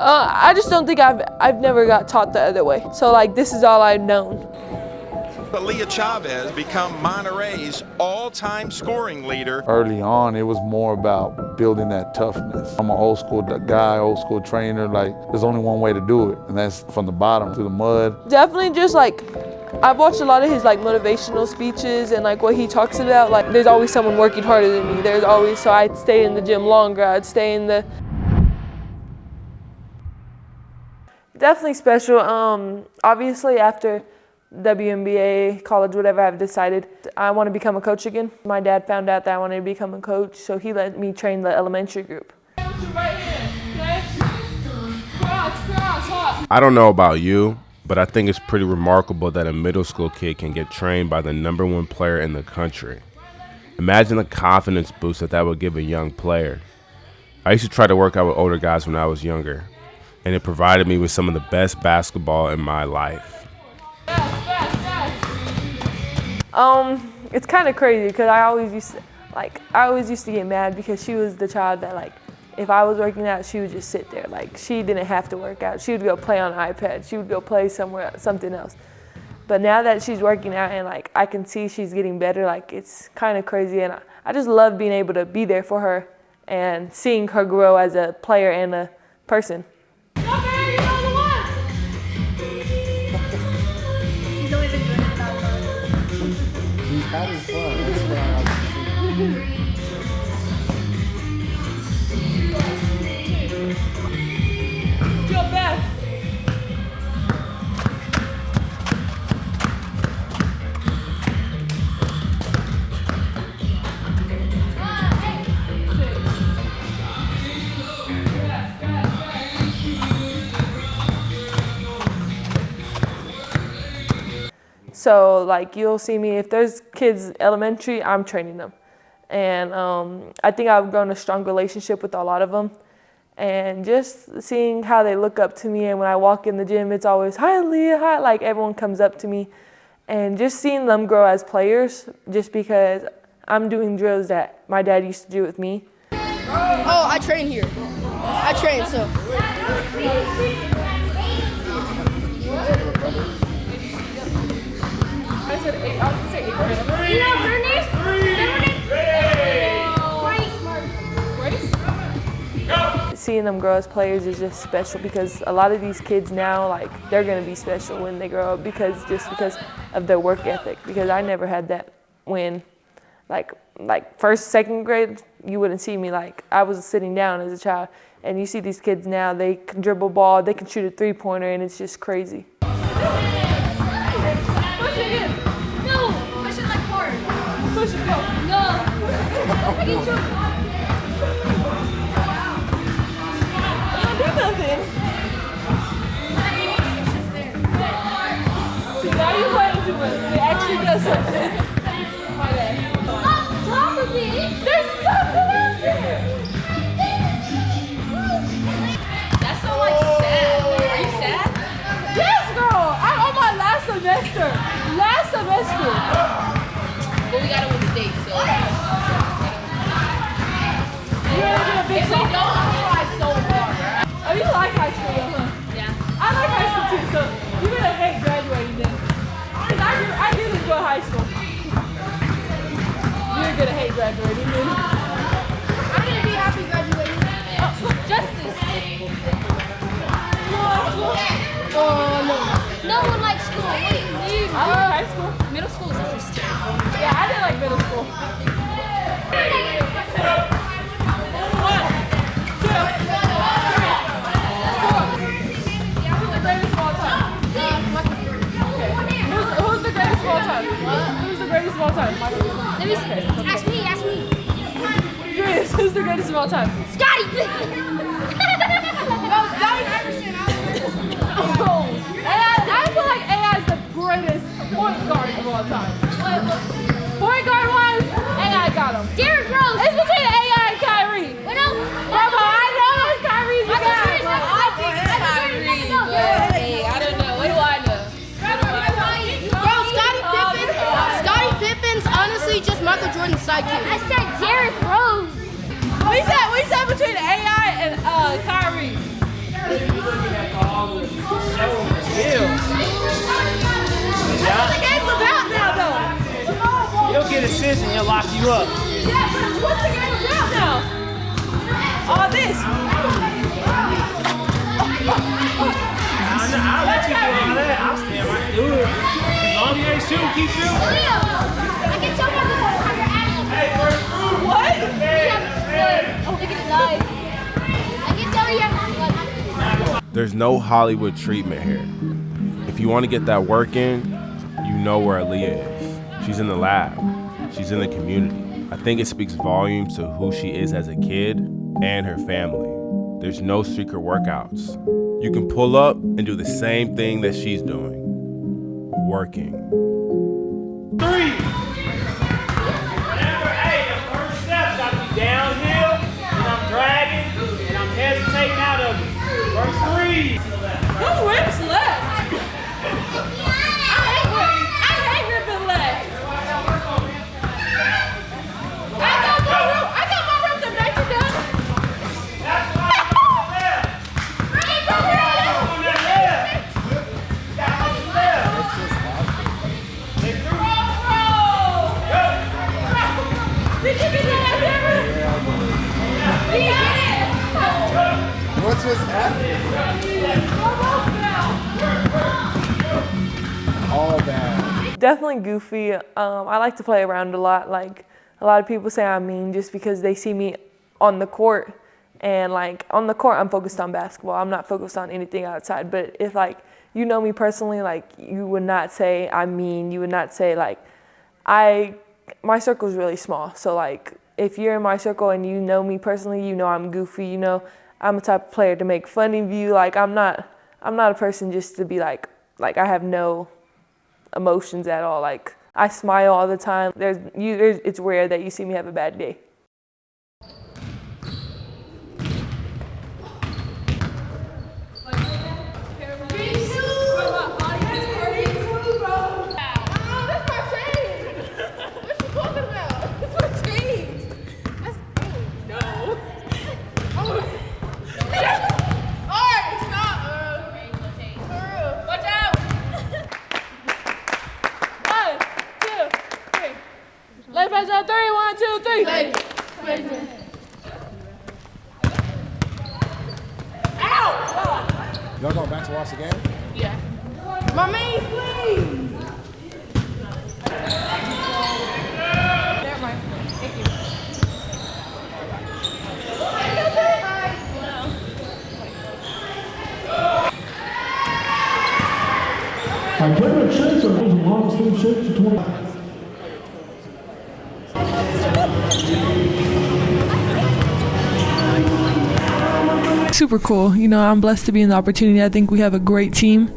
I just don't think I've never got taught the other way. So like this is all I've known. Aaliyah Chavez become Monterey's all-time scoring leader. Early on, it was more about building that toughness. I'm an old school guy, old school trainer. Like, there's only one way to do it, and that's from the bottom to the mud. Definitely just like, I've watched a lot of his like motivational speeches and like what he talks about. Like, there's always someone working harder than me. There's always, so I'd stay in the gym longer. I'd stay in the. Definitely special. Obviously after WNBA, college, whatever, I've decided I want to become a coach again. My dad found out that I wanted to become a coach, so he let me train the elementary group. I don't know about you, but I think it's pretty remarkable that a middle school kid can get trained by the #1 player in the country. Imagine the confidence boost that would give a young player. I used to try to work out with older guys when I was younger, and it provided me with some of the best basketball in my life. It's kind of crazy because I always used to get mad because she was the child that like, if I was working out, she would just sit there. Like, she didn't have to work out. She would go play on an iPad. She would go play something else. But now that she's working out and like I can see she's getting better, like it's kind of crazy, and I just love being able to be there for her and seeing her grow as a player and a person. Having fun. That's what I like to see. Your best. So like you'll see me, if there's kids elementary, I'm training them. And I think I've grown a strong relationship with a lot of them. And just seeing how they look up to me, and when I walk in the gym, it's always, hi Aaliyah, hi, like everyone comes up to me. And just seeing them grow as players, just because I'm doing drills that my dad used to do with me. Oh, I train here. I train, so. Seeing them grow as players is just special because a lot of these kids now, like, they're gonna be special when they grow up because of their work ethic. Because I never had that when, like first, second grade, you wouldn't see me. Like, I was sitting down as a child, and you see these kids now, they can dribble ball, they can shoot a three-pointer, and it's just crazy. Push it in. No, push it like hard. Push it, go. No. You don't do nothing. See, now you're playing too much. It actually does something. My bad. On top of me. There's nothing out there. That's so like sad. Are you sad? Yes, girl. I'm on my last semester. But we gotta win the state, so. You ready to get a big If we song? don't, I'm gonna try so hard. Oh, you like high school, though, huh? Yeah. I like high school too, so you're gonna hate graduating then. Cause I do enjoy high school. You're gonna hate graduating then. I'm gonna be happy graduating. Justice. You like high school? No. No one likes school. Wait, I like high school. middle school is interesting. Yeah, I did like middle school. 1, 2, 3, 4. Who's the greatest of all time? Okay. Who's the greatest of all time? Who's the greatest of all time? Let me see. Ask me. Who's the greatest of all time? Scotty Pippen. No, Scotty Iverson. I feel like AI is the greatest point guard of all time. Point guard wise, AI got him. Derrick Rose. It's between AI and Kyrie. Wait, no. Bravo, I know it's Kyrie's the guy. Hey, I don't know. What do I know? Bro, Scottie Pippen's honestly just Michael Jordan's sidekick. I said Derrick Rose. We said between AI and Kyrie. compilation, he'll lock you up. Yeah, but what's the game about now? All this. I'll let you do all that. I'll stand right do it. As long as you ain't shooting, keep shooting. I can tell my Hey, first through. What? I can tell you have There's no Hollywood treatment here. If you want to get that work in, you know where Aaliyah is. She's in the lab. She's in the community. I think it speaks volumes to who she is as a kid and her family. There's no secret workouts. You can pull up and do the same thing that she's doing. Working. 3. Remember, hey, the first step got to be downhill, and I'm dragging, and I'm hesitating out of it. First 3. Who rips left? I hate ripping left. I got more rip than Nathan does. That's why I'm on left. On that left. Got on the left. They threw. Did you get that ever? Did you get it? What just happened? All bad. Definitely goofy. I like to play around a lot. Like, a lot of people say I'm mean just because they see me on the court. And like, on the court, I'm focused on basketball. I'm not focused on anything outside. But if like, you know me personally, like, you would not say I'm mean. You would not say like, my circle is really small. So like, if you're in my circle and you know me personally, you know I'm goofy. You know, I'm a type of player to make fun of you. Like, I'm not a person just to be like I have no emotions at all. Like, I smile all the time. It's rare that you see me have a bad day. Left hands on 3, 1, 2, 3. Ow! Y'all going back to watch the game? Yeah. My main, please. Never mind. Thank you. Our player shirts are those long sleeve shirts for 20. Super cool. You know, I'm blessed to be in the opportunity. I think we have a great team,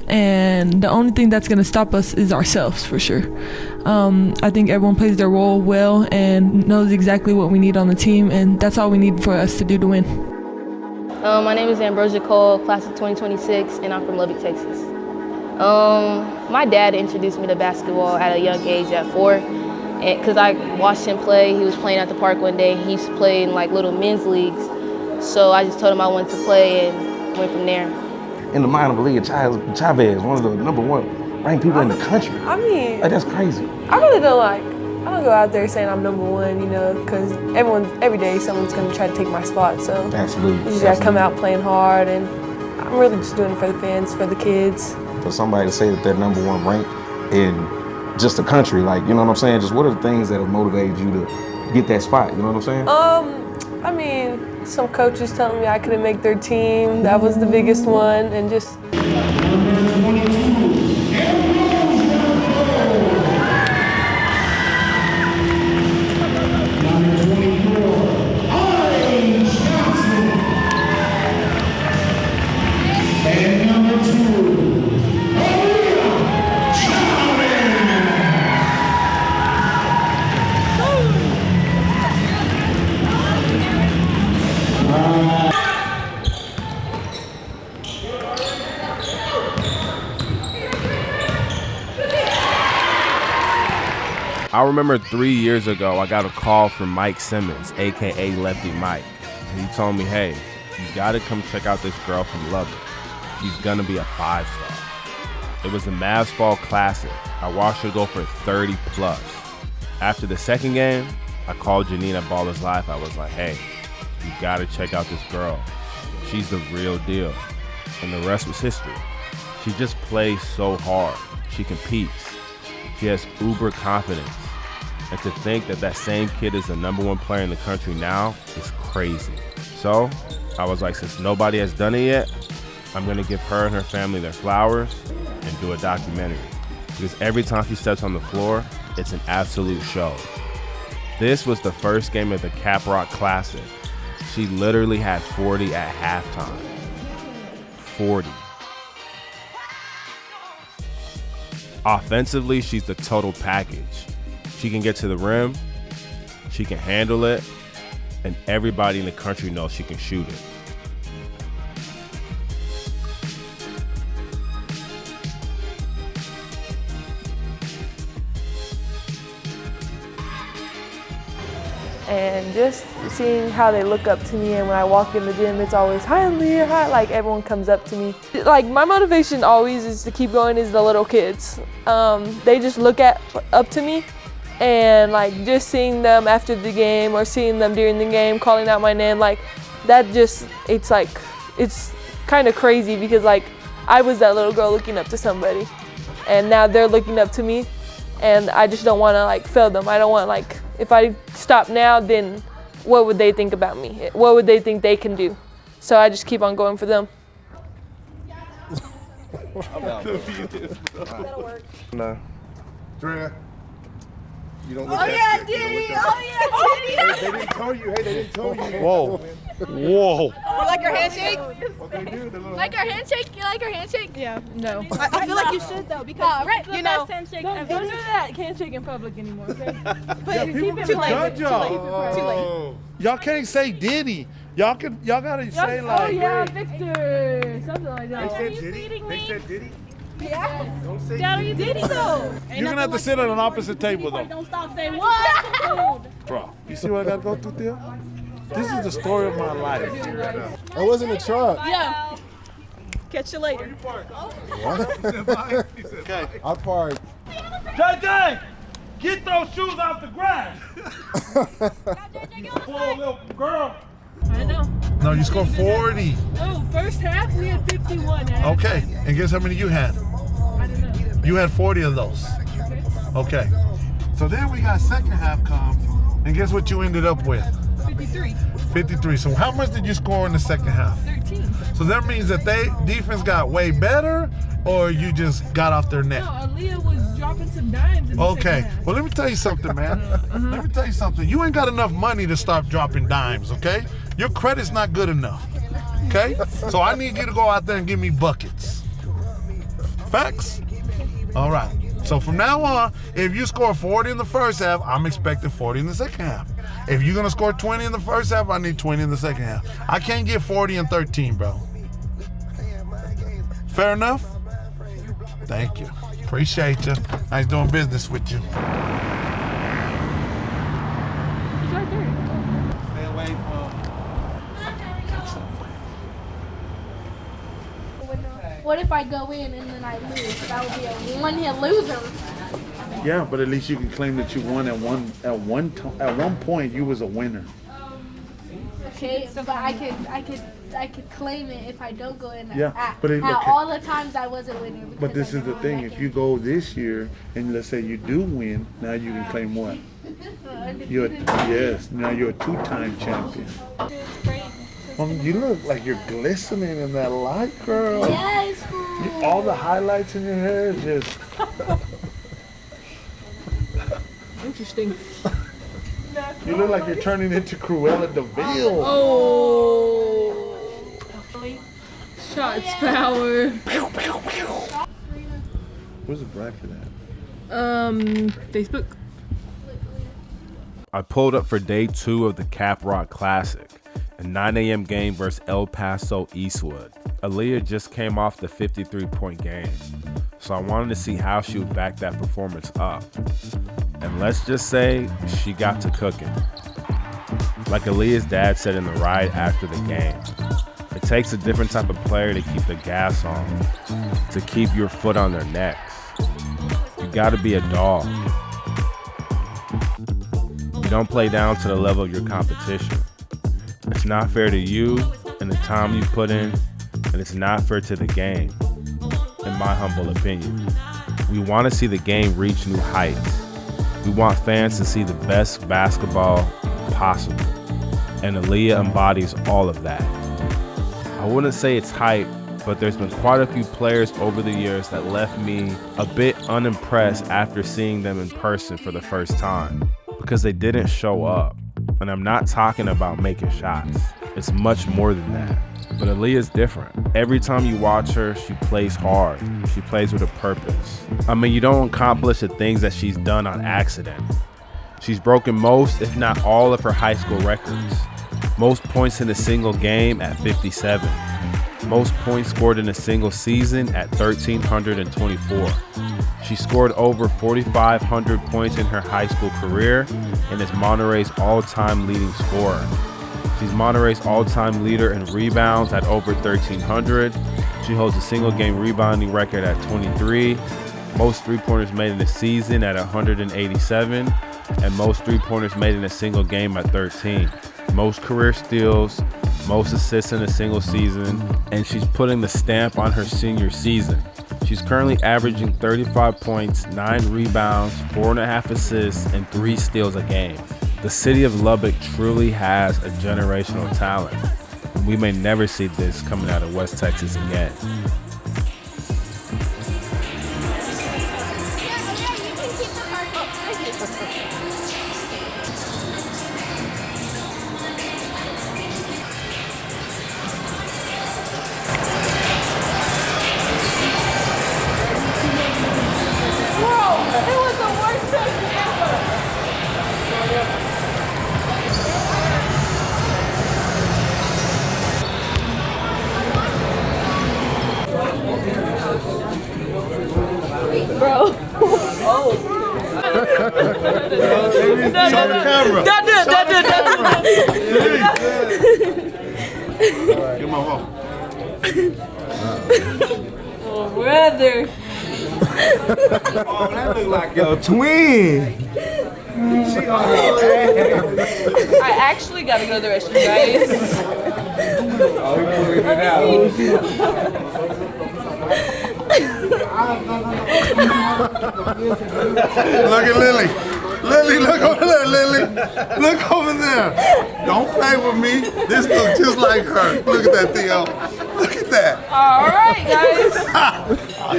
and the only thing that's going to stop us is ourselves, for sure. I think everyone plays their role well and knows exactly what we need on the team, and that's all we need for us to do to win. My name is Ambrosia Cole, class of 2026, and I'm from Lubbock, Texas. My dad introduced me to basketball at a young age, at 4, because I watched him play. He was playing at the park one day. He used to play in like little men's leagues. So I just told him I wanted to play and went from there. In the mind of Aaliyah, Chavez, one of the #1 ranked people in the country. I mean, Like, that's crazy. I really don't I don't go out there saying I'm #1, you know, because every day someone's going to try to take my spot. So Absolutely. you just got to come out playing hard, and I'm really just doing it for the fans, for the kids. For somebody to say that they're #1 ranked in just the country, like, you know what I'm saying? Just what are the things that have motivated you to get that spot, you know what I'm saying? I mean, some coaches telling me I couldn't make their team. That was the biggest one, and just. I remember 3 years ago, I got a call from Mike Simmons, aka Lefty Mike. And he told me, hey, you gotta come check out this girl from Lubbock. She's gonna be a 5-star. It was the Mavs Fall Classic. I watched her go for 30 plus. After the second game, I called Janine at Ballers Life. I was like, hey, you gotta check out this girl. She's the real deal. And the rest was history. She just plays so hard. She competes. She has uber confidence. And to think that that same kid is the #1 player in the country now is crazy. So I was like, since nobody has done it yet, I'm gonna give her and her family their flowers and do a documentary. Because every time she steps on the floor, it's an absolute show. This was the first game of the Cap Rock Classic. She literally had 40 at halftime. 40. Offensively, she's the total package. She can get to the rim, she can handle it, and everybody in the country knows she can shoot it. And just seeing how they look up to me, and when I walk in the gym, it's always, hi Aaliyah, hi, like everyone comes up to me. Like my motivation always is to keep going is the little kids. They just look up to me, and like just seeing them after the game or seeing them during the game, calling out my name, like that just, it's like, it's kind of crazy because like I was that little girl looking up to somebody, and now they're looking up to me, and I just don't want to like fail them. I don't want like, if I stop now, then what would they think about me? What would they think they can do? So I just keep on going for them. That'll work. No. Drea, you don't look at Diddy! Oh yeah, Diddy! They didn't tell you. Hey, they didn't tell you. Whoa. Whoa. You like our handshake? Like our handshake? You like our handshake? Yeah. No. I feel like you should though because right, you know. Don't do that. Can't shake in public anymore, okay? But people too late. judge y'all. Too late. Y'all can't say Diddy. Y'all gotta say like. Oh yeah, Victor. Something like that. They said Diddy. They said Diddy. Yeah. Don't say Daddy, Diddy. Diddy though. You're gonna have to sit at an opposite table though. Don't stop saying what? Bro, you see what I gotta go through, Theo? This is the story of my life. That wasn't a truck. Yeah. Catch you later. What? Okay. I parked. JJ, get those shoes off the grass. Poor little girl. I know. No, you scored 40. Oh, first half we had 51. Okay, and guess how many you had? I don't know. You had 40 of those. Okay. So then we got second half come, and guess what you ended up with? 53. 53. So how much did you score in the second half? 13. So that means that they defense got way better, or you just got off their neck? No, Aaliyah was dropping some dimes in the second Okay. half. Well, let me tell you something, man. Let me tell you something. You ain't got enough money to start dropping dimes, okay? Your credit's not good enough, okay? So I need you to go out there and give me buckets. Facts? All right. So from now on, if you score 40 in the first half, I'm expecting 40 in the second half. If you're going to score 20 in the first half, I need 20 in the second half. I can't get 40 and 13, bro. Fair enough? Thank you. Appreciate you. Nice doing business with you. She's right there. Stay away from. What if I go in and then I lose? That would be a one-hit loser. Yeah, but at least you can claim that you won at one point. You was a winner. Okay, but I could claim it if I don't go in. Yeah, at, but at all the times I was a winner. But this is the thing: if you go this year and let's say you do win, now you can claim what? Now you're a two-time champion. You look like you're glistening in that light, girl. Yes. All the highlights in your hair just. Interesting. You look like you're turning into Cruella de Vil. Oh. Shots power. Where's the bracket at? Facebook. I pulled up for day 2 of the Cap Rock Classic, a 9 a.m. game versus El Paso Eastwood. Aaliyah just came off the 53-point game, so I wanted to see how she would back that performance up. And let's just say she got to cooking. Like Aaliyah's dad said in the ride after the game, it takes a different type of player to keep the gas on, to keep your foot on their necks. You gotta be a dog. You don't play down to the level of your competition. It's not fair to you and the time you put in, and it's not fair to the game, in my humble opinion. We want to see the game reach new heights. We want fans to see the best basketball possible, and Aaliyah embodies all of that. I wouldn't say it's hype, but there's been quite a few players over the years that left me a bit unimpressed after seeing them in person for the first time, because they didn't show up. And I'm not talking about making shots. It's much more than that. But Aaliyah's different. Every time you watch her, she plays hard. She plays with a purpose. I mean, you don't accomplish the things that she's done on accident. She's broken most, if not all, of her high school records. Most points in a single game at 57. Most points scored in a single season at 1,324. She scored over 4,500 points in her high school career and is Monterey's all-time leading scorer. She's Monterey's all-time leader in rebounds at over 1,300. She holds a single-game rebounding record at 23, most three-pointers made in a season at 187, and most three-pointers made in a single game at 13. Most career steals, most assists in a single season, and she's putting the stamp on her senior season. She's currently averaging 35 points, 9 rebounds, 4.5 assists, and 3 steals a game. The city of Lubbock truly has a generational talent, and we may never see this coming out of West Texas again. Give my walk. Oh, brother. Oh, that look like your twin. I actually gotta go to the restroom, guys. Look at Lily. Lily, look over there, Lily. Look over there. Don't play with me. This looks just like her. Look at that, Theo. Look at that. All right, guys.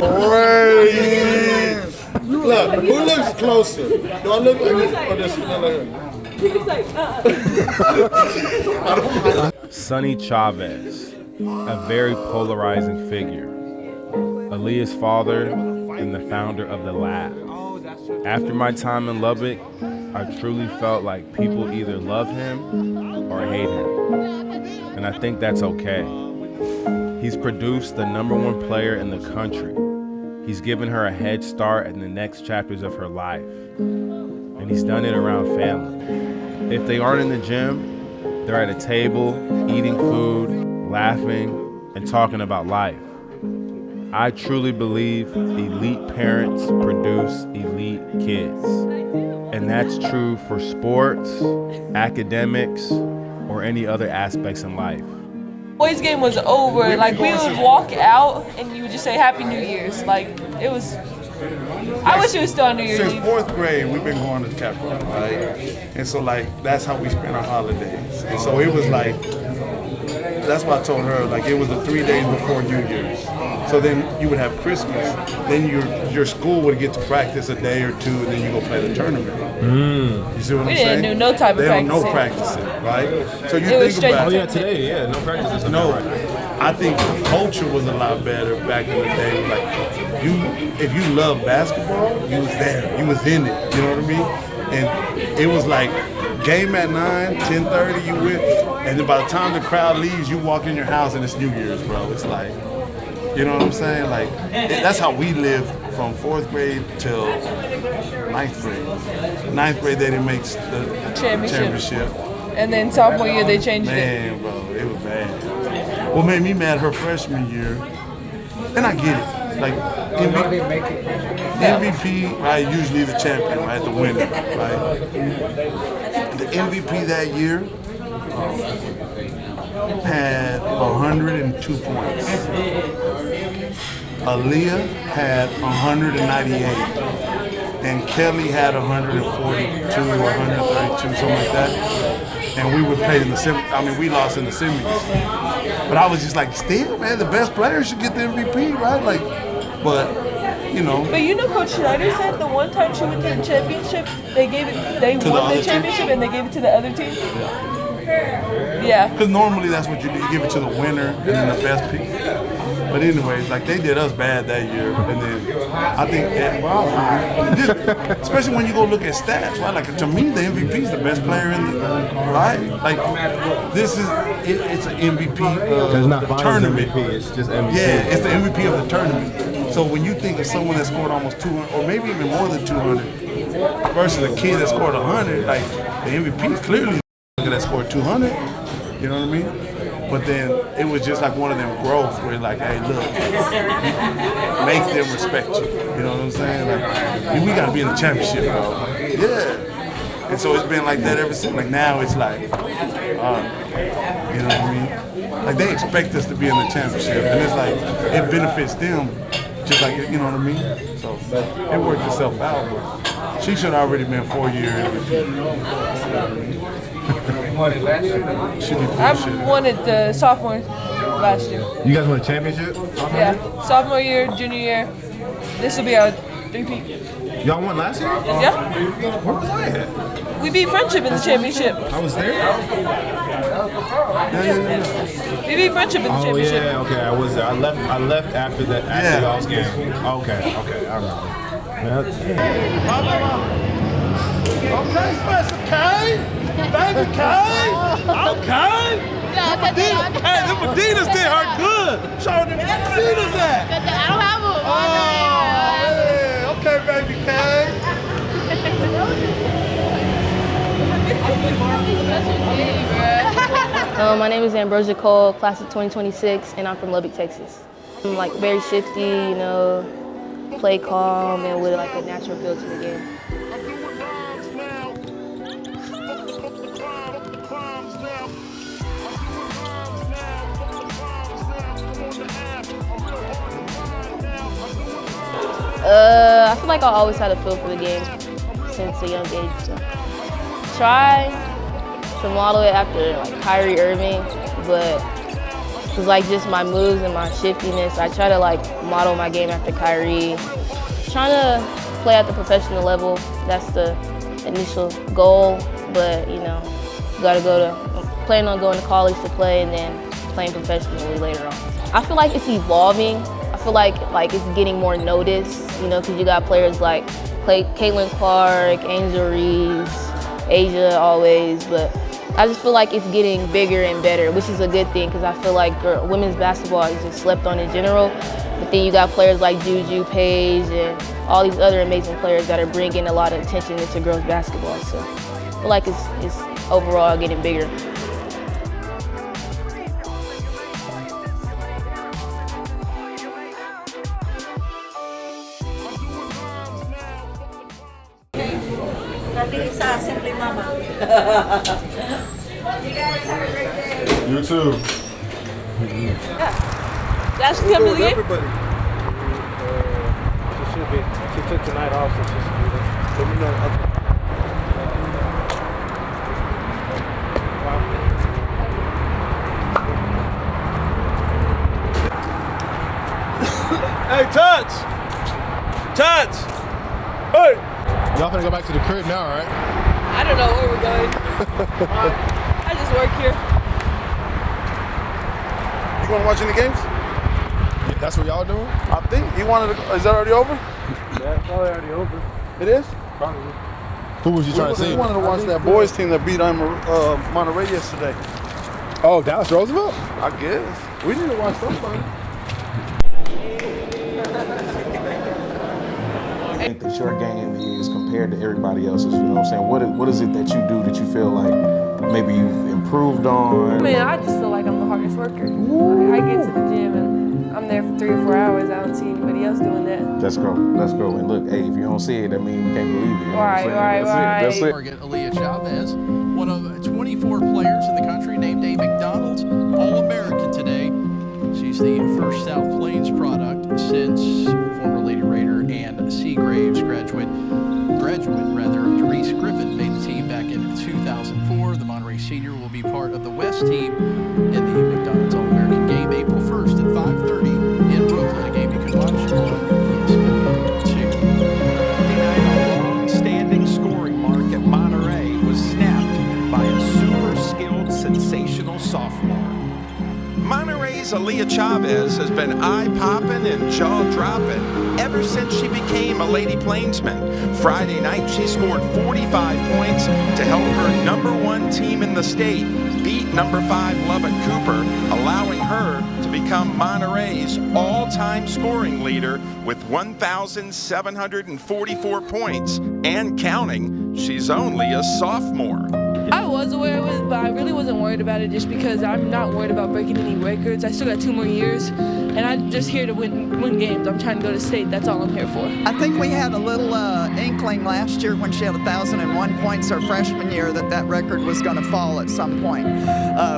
Great. Look, who looks closer? Do I look like this or does she look like her? Sonny Chavez, a very polarizing figure. Aaliyah's father and the founder of The Lab. After my time in Lubbock, I truly felt like people either love him or hate him. And I think that's okay. He's produced the #1 player in the country. He's given her a head start in the next chapters of her life. And he's done it around family. If they aren't in the gym, they're at a table, eating food, laughing, and talking about life. I truly believe elite parents produce elite kids. And that's true for sports, academics, or any other aspects in life. Boys game was over. Like, we would walk out and you would just say Happy New Year's. Like, it was, I wish it was still on New Year's Since Eve. 4th grade, we've been going to Capitol, right? And so, like, that's how we spent our holidays. And so it was like, that's why I told her, like, it was the 3 days before New Year's. So then you would have Christmas. Then your school would get to practice a day or two, and then you go play the tournament. You see what I'm saying? We didn't do no type of They don't practicing. know practicing, right? So you It was think straight about to it. Today, yeah, no practice. No, I think the culture was a lot better back in the day. Like, if you love basketball, you was there, you was in it. You know what I mean? And it was like game at 9, 10:30, you went, and then by the time the crowd leaves, you walk in your house and it's New Year's, bro. It's like, you know what I'm saying? Like, that's how we lived from 4th grade till 9th grade. 9th grade, they didn't make the championship. And then sophomore year, they changed it. Man, bro, it was bad. What made me mad her freshman year, and I get it, like MVP, right, usually the champion, right, the winner, right? the MVP that year had 102 points. Aaliyah had 198. And Kelly had 142, 132, something like that. And we were played in the we lost in the semis. But I was just like, still, man, the best player should get the MVP, right? Like, but you know. But you know, Coach Schneider said the one time she went to the championship, they won the championship and they gave it to the other team. Yeah. Because normally that's what you do. You give it to the winner and then the best pick. But anyways, like they did us bad that year, and then I think especially when you go look at stats, right? Like to me, the MVP is the best player in the right. Like this is it's an MVP of the tournament. MVP, it's just MVP. Yeah, it's the MVP of the tournament. So when you think of someone that scored almost 200, or maybe even more than 200, versus a kid that scored 100, like the MVP is clearly that scored 200. You know what I mean? But then it was just like one of them growths where like, hey, look, make them respect you. You know what I'm saying? Like, we gotta be in the championship, bro. Yeah. And so it's been like that ever since. Like now it's like, you know what I mean? Like they expect us to be in the championship, and it's like it benefits them, just like you know what I mean. So it worked itself out. But she should have already been 4 years. I won it the sophomore last year. You guys won a championship? Yeah, sophomore year, junior year. This will be our three-peat. Y'all won last year? Yeah. Where was I at? We beat Friendship in the championship. I was there? We beat Friendship in the championship. Yeah, okay, I was there. I left after y'all's game. Okay, I remember. Okay, Special K. Baby K. Okay. Hey, them Adidas did her good. Show them Adidas at. I don't have them. Oh, yeah. Okay, baby K. My name is Ambrosia Cole, class of 2026, and I'm from Lubbock, Texas. I'm like very shifty, you know, play calm and with like a natural feel to the game. I feel like I always had a feel for the game since a young age. So try to model it after like Kyrie Irving, but it's like just my moves and my shiftiness. I try to like model my game after Kyrie. Trying to play at the professional level. That's the initial goal, but you know, plan on going to college to play and then playing professionally later on. I feel like it's evolving. I feel like it's getting more noticed, you know, because you got players like Caitlin Clark, Angel Reeves, Asia always, but I just feel like it's getting bigger and better, which is a good thing because I feel like women's basketball is just slept on in general. But then you got players like Juju, Paige, and all these other amazing players that are bringing a lot of attention into girls basketball. So I feel like it's overall getting bigger. Simply Mama. You guys have a great day. You too. Yeah. Ashley come to the game? Everybody. She should be. She took tonight off, so she should be there. Let me know. Hey, touch! Hey! Y'all finna go back to the crib now, right? I don't know where we're going. I just work here. You gonna watch any games? Yeah, that's what y'all doing? I think. Is that already over? Yeah, it's probably already over. It is? Probably. Who was you trying to see? We wanted to watch that boys team that beat Monterey yesterday. Oh, Dallas Roosevelt? I guess. We need to watch somebody. I think that your game is compared to everybody else's, you know what I'm saying? What is it that you do that you feel like maybe you've improved on? I mean, I just feel like I'm the hardest worker. Like, I get to the gym and I'm there for 3 or 4 hours. I don't see anybody else doing that. Let's go. Let's go. And look, hey, if you don't see it, that means you can't believe it. You know what I'm saying? That's it. Target Aaliyah Chavez, one of 24 players in the country, named a McDonald's All-American today. She's the first South Plains product since former Lady Raider and Seagraves graduate Therese Griffin made the team back in 2004. The Monterey senior will be part of the West team in the McDonald's All-American game April 1st at 5:30 in Brooklyn, a game you can watch on ESPN2. A long-standing scoring mark at Monterey was snapped by a super-skilled, sensational sophomore. Monterey's Aaliyah Chavez has been eye-popping and jaw-dropping ever since she became a Lady Plainsman. Friday night, she scored 45 points to help her #1 team in the state beat #5 Lubbock Cooper, allowing her to become Monterey's all-time scoring leader with 1,744 points and counting. She's only a sophomore. I was aware of it, but I really wasn't worried about it just because I'm not worried about breaking any records. I still got 2 more years, and I'm just here to win games. I'm trying to go to state. That's all I'm here for. I think we had a little inkling last year when she had 1,001 points her freshman year that record was going to fall at some point.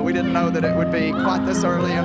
We didn't know that it would be quite this early in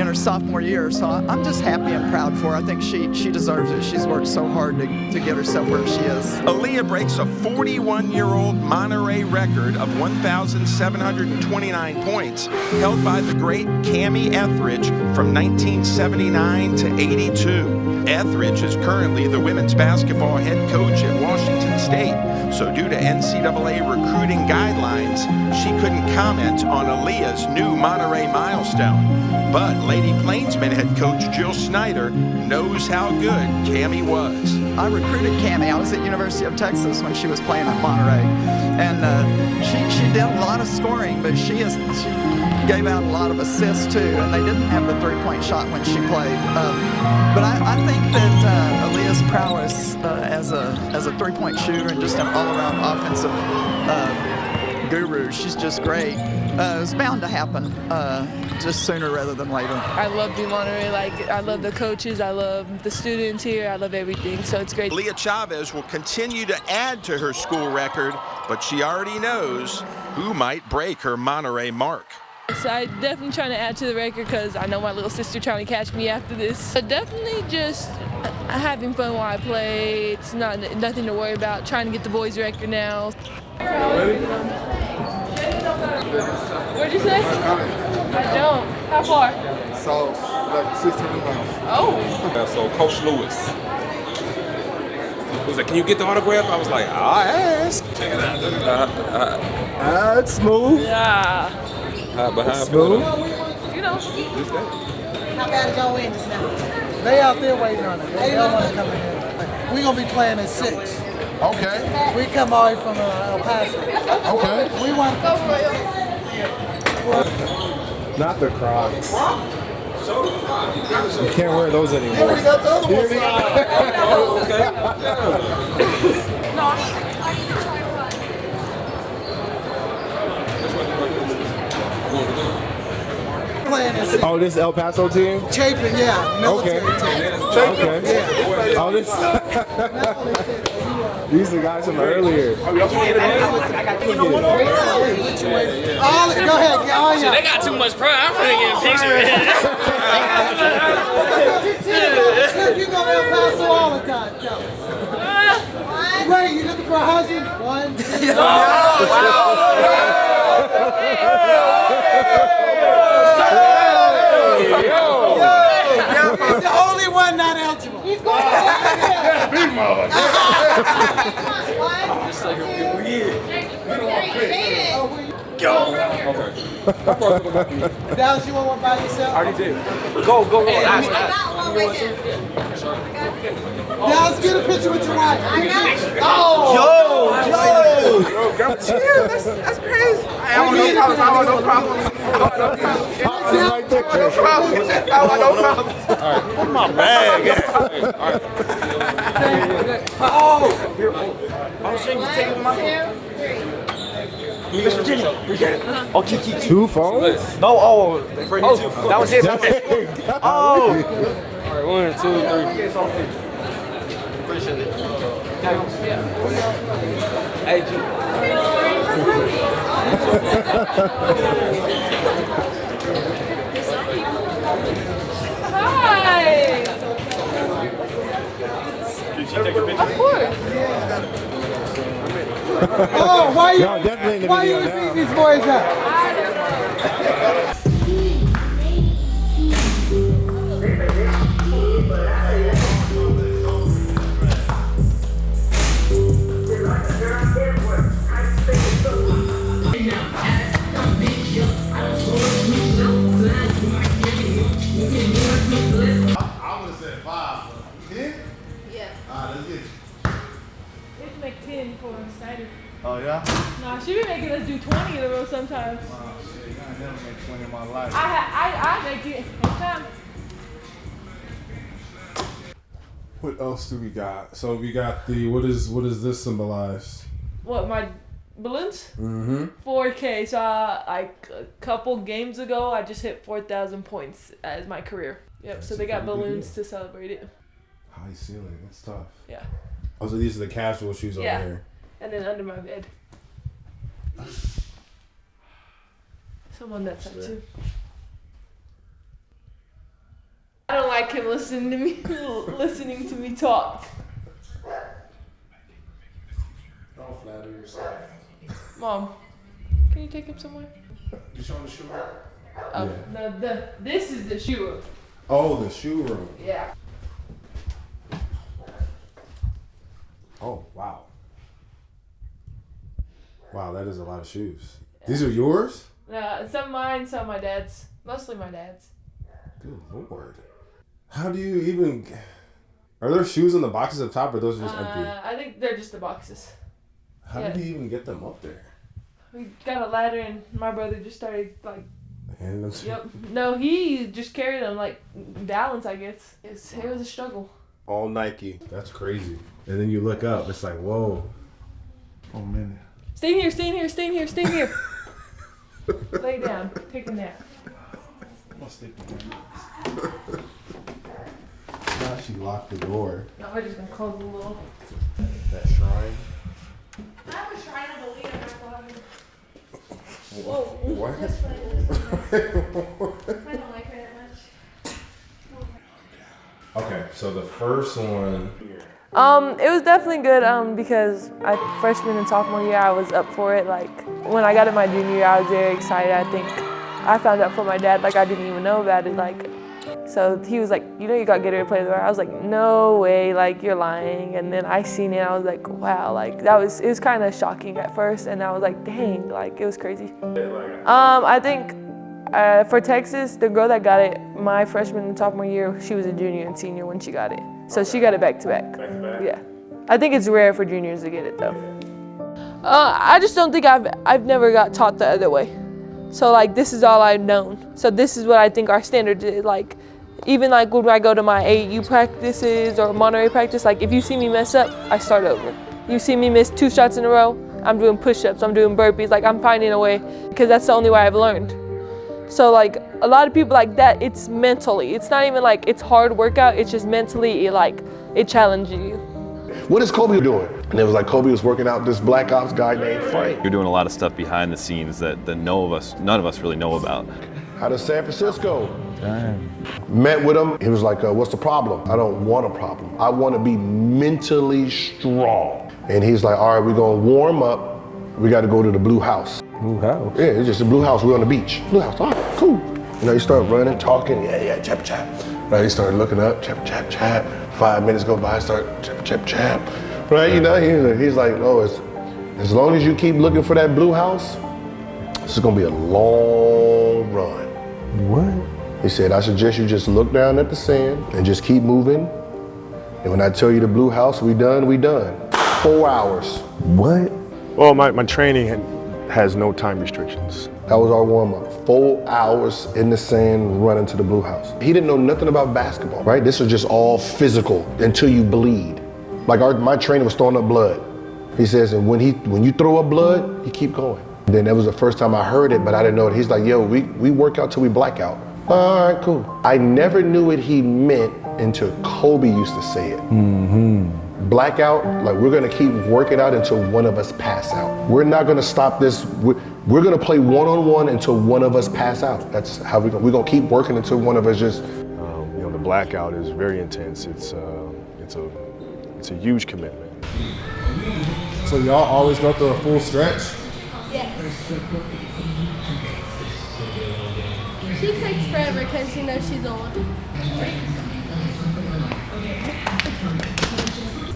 her sophomore year, so I'm just happy and proud for her. I think she deserves it. She's worked so hard to get herself where she is. Aaliyah breaks a 41-year-old Monterey record of 1,729 points, held by the great Cammie Etheridge from 1979 to 82. Etheridge is currently the women's basketball head coach at Washington State, so due to NCAA recruiting guidelines, she couldn't comment on Aaliyah's new Monterey milestone. But Lady Plainsman head coach Jill Snyder knows how good Cammie was. I recruited Cammie. I was at University of Texas when she was playing at Monterey, and she did a lot of scoring, but she gave out a lot of assists too, and they didn't have the three-point shot when she played. But I think that Aaliyah's prowess as a three-point shooter and just an all-around offensive guru, she's just great. It's bound to happen, just sooner rather than later. I love the Monterey. I love the coaches. I love the students here. I love everything, so it's great. Aaliyah Chavez will continue to add to her school record, but she already knows who might break her Monterey mark. So I'm definitely trying to add to the record because I know my little sister trying to catch me after this. But definitely just having fun while I play. It's nothing to worry about. Trying to get the boys' record now. What'd you say? I don't. How far? So, like 16 miles. Oh. So Coach Lewis was like, "Can you get the autograph?" I was like, "I'll ask." Check it out. It's smooth. Yeah. But how smooth? You know. How bad is y'all wins now? They out there waiting on it. They don't want to come in here. We're going to be playing at 6. Okay. We come all the way from El Paso. Okay. We want to Not the Crocs. You can't wear those anymore. we got the other ones. Oh, this El Paso team? Chapin, yeah. Military team. Okay. Yeah. Oh, this. These are the guys from earlier. Go ahead. Oh, yeah. They got too much pride. I'm finna get a picture. You go to El Paso all the time, Joe. Ray, you looking for a husband? 1, 2, 3. He's the only one not eligible. He's going to Big mother. Just like a weird. Dallas, you want one by yourself? I already did. Go. Dallas, get a picture with your wife. Yo! That's crazy. I want no problem. Put my bag. Oh, shit, you taking my Miss Virginia. Oh, Kiki. 2 phones? No, that was his. Oh. All right, 1, 2, 3. Appreciate it. Hey, G. Hi. Of course. Oh, why you definitely in the why you video beating these boys up? I would have said 5. 10? Yeah. Let's get you. We can make 10 for Snyder. Oh, yeah? Nah, she be making us do 20 in a row sometimes. Oh, shit. You ain't never make 20 in my life. I make it anytime. What else do we got? So we got the what does this symbolize? What, my balloons? Mm-hmm. 4K. So like a couple games ago, I just hit 4,000 points as my career. Yep. That's so they got a pretty good balloons to celebrate it. High ceiling. That's tough. Yeah. Oh, so these are the casual shoes over here. And then under my bed. Someone that's up too. I don't like him listening to me talk. Don't flatter yourself. Mom, can you take him somewhere? You showing the shoe room? Oh, no, this is the shoe room. Oh, the shoe room. Yeah. Oh, wow. Wow, that is a lot of shoes. Yeah. These are yours? No, some mine, some my dad's. Mostly my dad's. Good Lord. How do you even... Are there shoes in the boxes up top or those are just empty? I think they're just the boxes. How did you even get them up there? We got a ladder and my brother just started like... Handing them to Yep. No, he just carried them like balance, I guess. It was a struggle. All Nike. That's crazy. And then you look up, it's like, whoa. Oh, man. Stay here, stay here, stay here, stay here. Lay down, take a nap. I'll stick Now she locked the door. No, we're just gonna close the little. That shrine. I have a shrine of Aaliyah in my closet. Whoa. What? I don't like her that much. Okay, so the first one. It was definitely good because freshman and sophomore year I was up for it. Like when I got in my junior year, I was very excited. I think I found out from my dad, like I didn't even know about it. Like, so he was like, you know, you got to get her to play the role. I was like, no way, like you're lying. And then I seen it, I was like, wow, like it was kind of shocking at first, and I was like, dang, like it was crazy. I think for Texas, the girl that got it my freshman and sophomore year, she was a junior and senior when she got it. So she got it back to back. Yeah. I think it's rare for juniors to get it though. I just don't think I've never got taught the other way. So like this is all I've known. So this is what I think our standard is. Like even like when I go to my AAU practices or Monterey practice, like if you see me mess up, I start over. You see me miss 2 shots in a row, I'm doing push-ups, I'm doing burpees, like I'm finding a way because that's the only way I've learned. So like a lot of people like that, it's mentally. It's not even like it's hard workout, it's just mentally it challenges you. What is Kobe doing? And it was like Kobe was working out this Black Ops guy named Frank. You're doing a lot of stuff behind the scenes that none of us really know about. Out of San Francisco. Damn. Met with him, he was like, what's the problem? I don't want a problem. I want to be mentally strong. And he's like, all right, we're gonna warm up. We got to go to the Blue House. Blue House? Yeah, it's just a Blue House. We're on the beach. Blue House, all right, cool. You know, you start running, talking, yeah, chap, chap. Right, you start looking up, chap, chap, chap. 5 minutes go by, start chap, chap, chap. Right, you know, he's like, oh, as long as you keep looking for that Blue House, this is gonna be a long run. What? He said, I suggest you just look down at the sand and just keep moving. And when I tell you the Blue House, we done, we done. 4 hours. What? Well, my training has no time restrictions. That was our warm-up. 4 hours in the sand running to the Blue House. He didn't know nothing about basketball, right? This was just all physical until you bleed. Like my trainer was throwing up blood. He says, and when you throw up blood, you keep going. Then that was the first time I heard it, but I didn't know it. He's like, yo, we work out till we black out. All right, cool. I never knew what he meant until Kobe used to say it. Blackout, like we're gonna keep working out until one of us pass out. We're not gonna stop this. We're gonna play one-on-one until one of us pass out. That's how we're gonna keep working until one of us just. You know, the blackout is very intense. It's a huge commitment. So y'all always go through a full stretch? Yes. She takes forever because she knows she's on.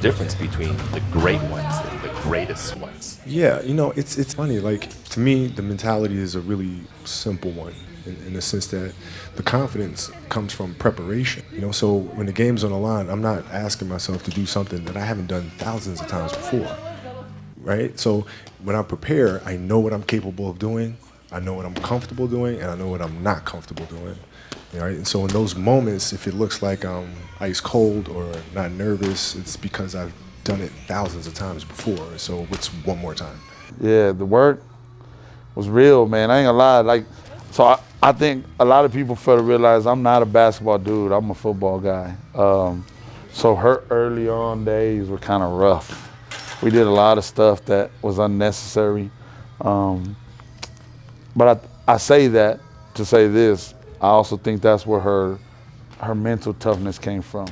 Difference between the great ones and the greatest ones. Yeah, you know, it's funny. Like, to me, the mentality is a really simple one in the sense that the confidence comes from preparation. You know, so when the game's on the line, I'm not asking myself to do something that I haven't done thousands of times before, right? So when I prepare, I know what I'm capable of doing, I know what I'm comfortable doing, and I know what I'm not comfortable doing. Right? And so in those moments, if it looks like I'm ice cold or not nervous, it's because I've done it thousands of times before. So it's one more time. Yeah, the work was real, man. I ain't gonna lie. Like, so I think a lot of people fail to realize I'm not a basketball dude. I'm a football guy. So her early on days were kind of rough. We did a lot of stuff that was unnecessary. But I say that to say this. I also think that's where her mental toughness came from.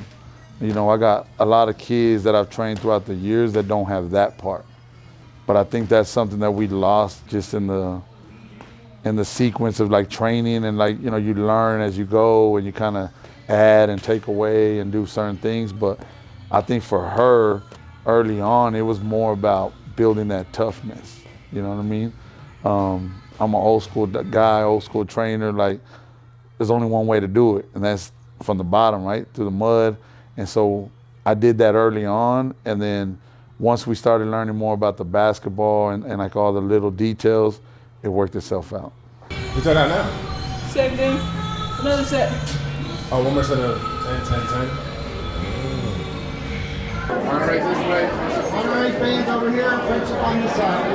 You know, I got a lot of kids that I've trained throughout the years that don't have that part. But I think that's something that we lost just in the sequence of like training and like, you know, you learn as you go and you kind of add and take away and do certain things. But I think for her early on, it was more about building that toughness. You know what I mean? I'm an old school guy, old school trainer. Like, there's only one way to do it, and that's from the bottom, right, through the mud. And so I did that early on, and then once we started learning more about the basketball and like all the little details, it worked itself out. What's that at now? Same thing. Another set. Oh, one more set of 10, 10, 10. Monterey this way. Monterey fans over here, friendship on this side.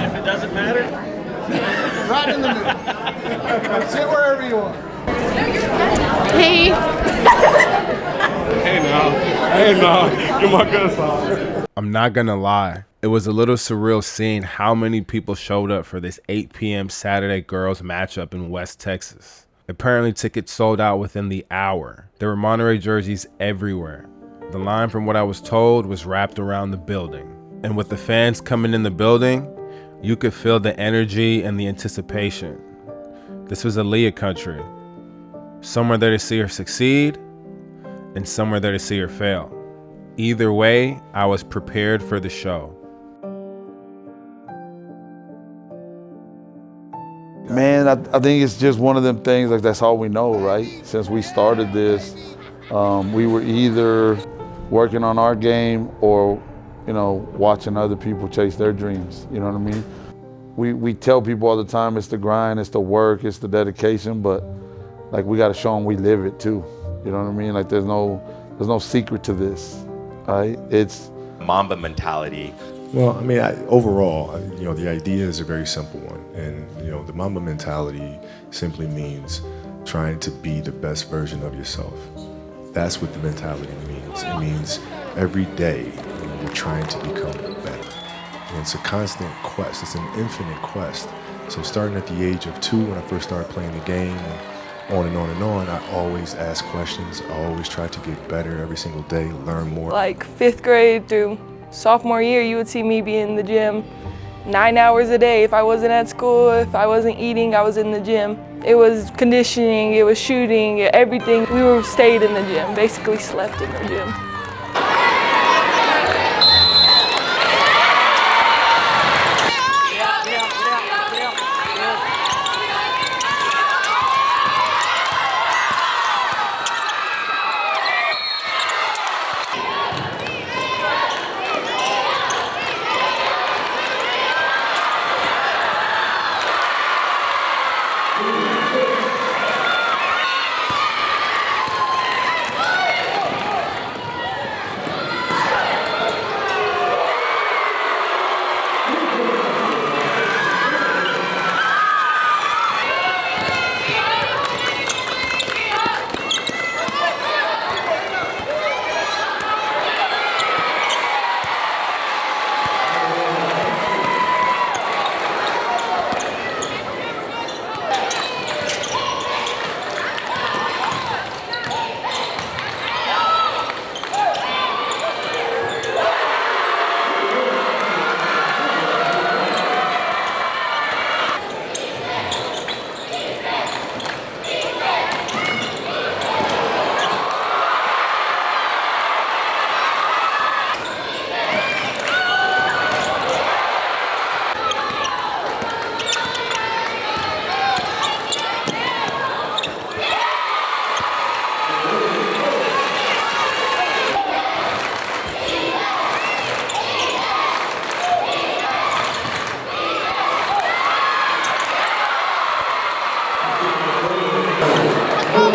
If it doesn't matter? Right in the middle. Sit wherever you want. Hey. Hey now, get my good side. I'm not gonna lie. It was a little surreal seeing how many people showed up for this 8 p.m. Saturday girls matchup in West Texas. Apparently tickets sold out within the hour. There were Monterey jerseys everywhere. The line, from what I was told, was wrapped around the building. And with the fans coming in the building, you could feel the energy and the anticipation. This was Aaliyah country. Some were there to see her succeed, and some were there to see her fail. Either way, I was prepared for the show. Man, I think it's just one of them things, like that's all we know, right? Since we started this, we were either working on our game or, you know, watching other people chase their dreams, you know what I mean? We tell people all the time, it's the grind, it's the work, it's the dedication, but like we gotta show them we live it too, you know what I mean? Like there's no secret to this, right? It's Mamba mentality. Well, I mean, overall, you know, the idea is a very simple one. And, you know, the Mamba mentality simply means trying to be the best version of yourself. That's what the mentality means. It means every day you're trying to become better. And it's a constant quest. It's an infinite quest. So starting at the age of 2, when I first started playing the game, and on and on and on, I always ask questions. I always try to get better every single day, learn more. Like 5th grade through sophomore year, you would see me be in the gym 9 hours a day. If I wasn't at school, if I wasn't eating, I was in the gym. It was conditioning, it was shooting, everything. We stayed in the gym, basically slept in the gym.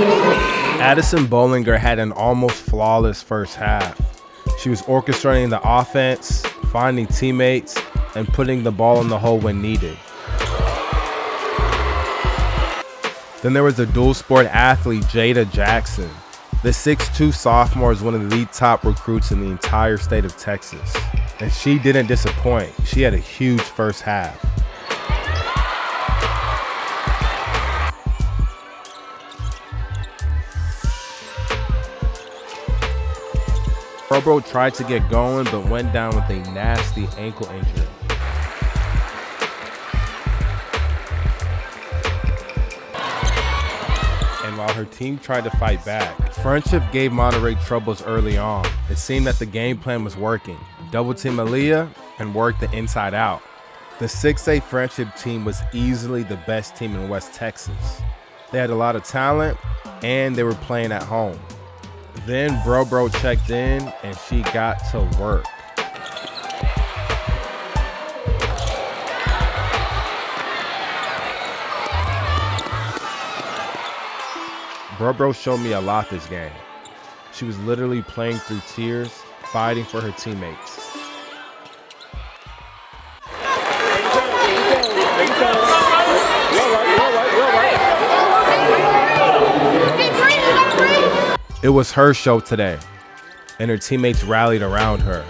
Addison Bollinger had an almost flawless first half. She was orchestrating the offense, finding teammates, and putting the ball in the hole when needed. Then there was the dual sport athlete Jada Jackson. The 6'2 sophomore is one of the top recruits in the entire state of Texas. And she didn't disappoint. She had a huge first half. Bro tried to get going but went down with a nasty ankle injury. And while her team tried to fight back, Friendship gave Monterey troubles early on. It seemed that the game plan was working. Double team Aaliyah and work the inside out. The 6A Friendship team was easily the best team in West Texas. They had a lot of talent and they were playing at home. Then Bro checked in and she got to work. Bro showed me a lot this game. She was literally playing through tears, fighting for her teammates. It was her show today, and her teammates rallied around her.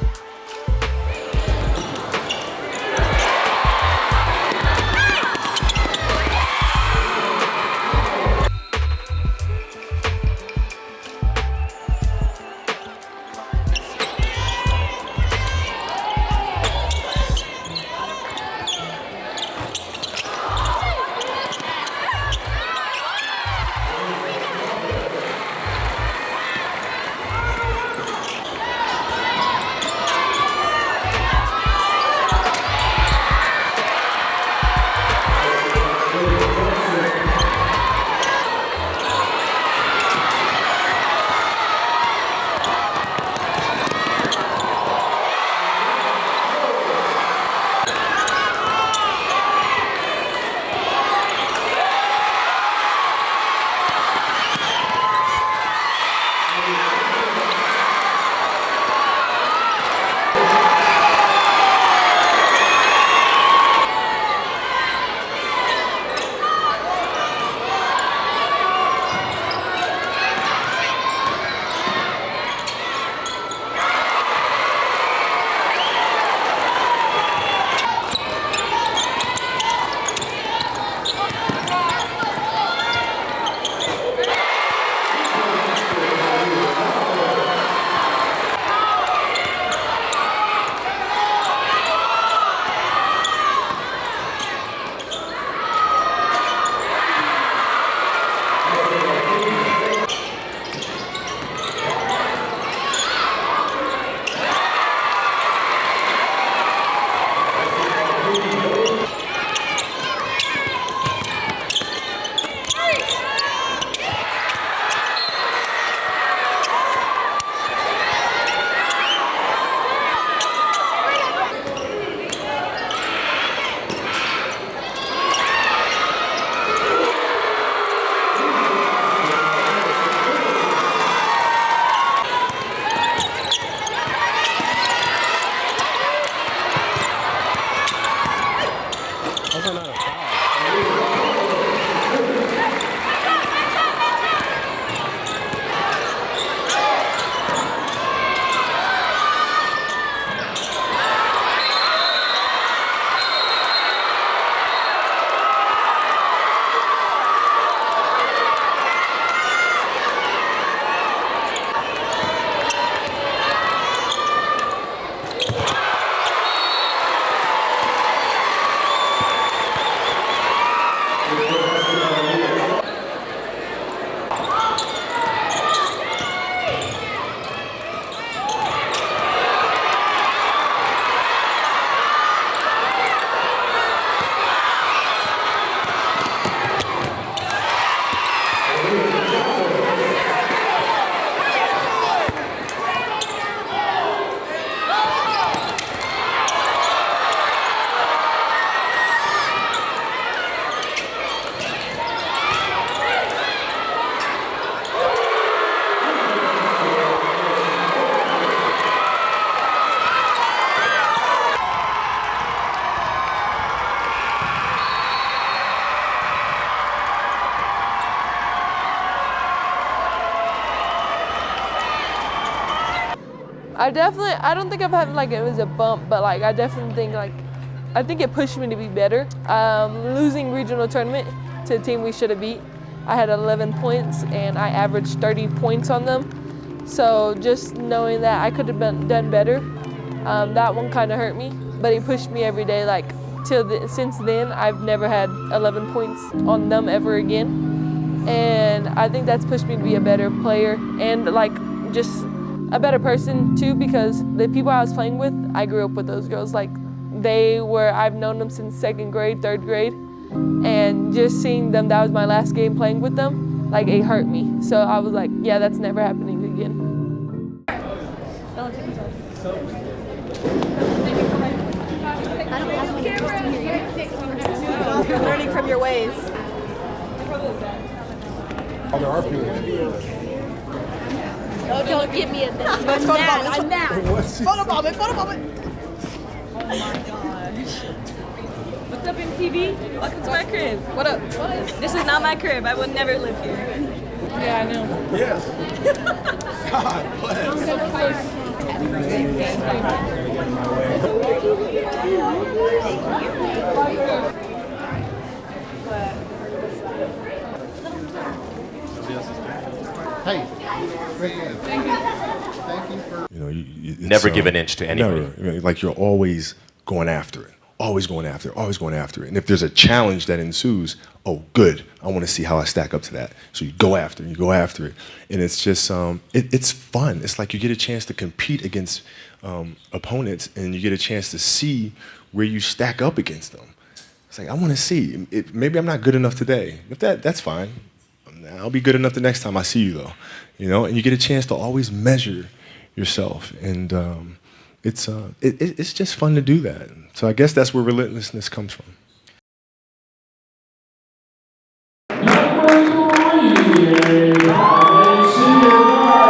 I don't think I've had like it was a bump, but like I definitely think I think it pushed me to be better. Losing regional tournament to a team we should have beat, I had 11 points and I averaged 30 points on them. So just knowing that I could have done better, that one kind of hurt me, but it pushed me every day. Like since then, I've never had 11 points on them ever again. And I think that's pushed me to be a better player and like just a better person too, because the people I was playing with, I grew up with those girls. Like I've known them since 2nd grade, 3rd grade. And just seeing them, that was my last game playing with them, like it hurt me. So I was like, yeah, that's never happening again. You're learning from your ways. Oh, there are people. No, don't give me a this. I'm mad. Photobomb it. Oh my gosh. What's up, MTV? Welcome to my crib. What up? This is not my crib. I would never live here. Yeah, I know. Yes. God bless. Hey. Thank you. You know, it's, Never give an inch to anybody. Never. Like you're always going after it. Always going after it, always going after it. And if there's a challenge that ensues, oh, good, I want to see how I stack up to that. So you go after it, And it's just, it's fun. It's like you get a chance to compete against opponents and you get a chance to see where you stack up against them. It's like, I want to see. Maybe I'm not good enough today. If that's fine. I'll be good enough the next time I see you, though. You know, and you get a chance to always measure yourself. And it's just fun to do that. So I guess that's where relentlessness comes from. Yeah.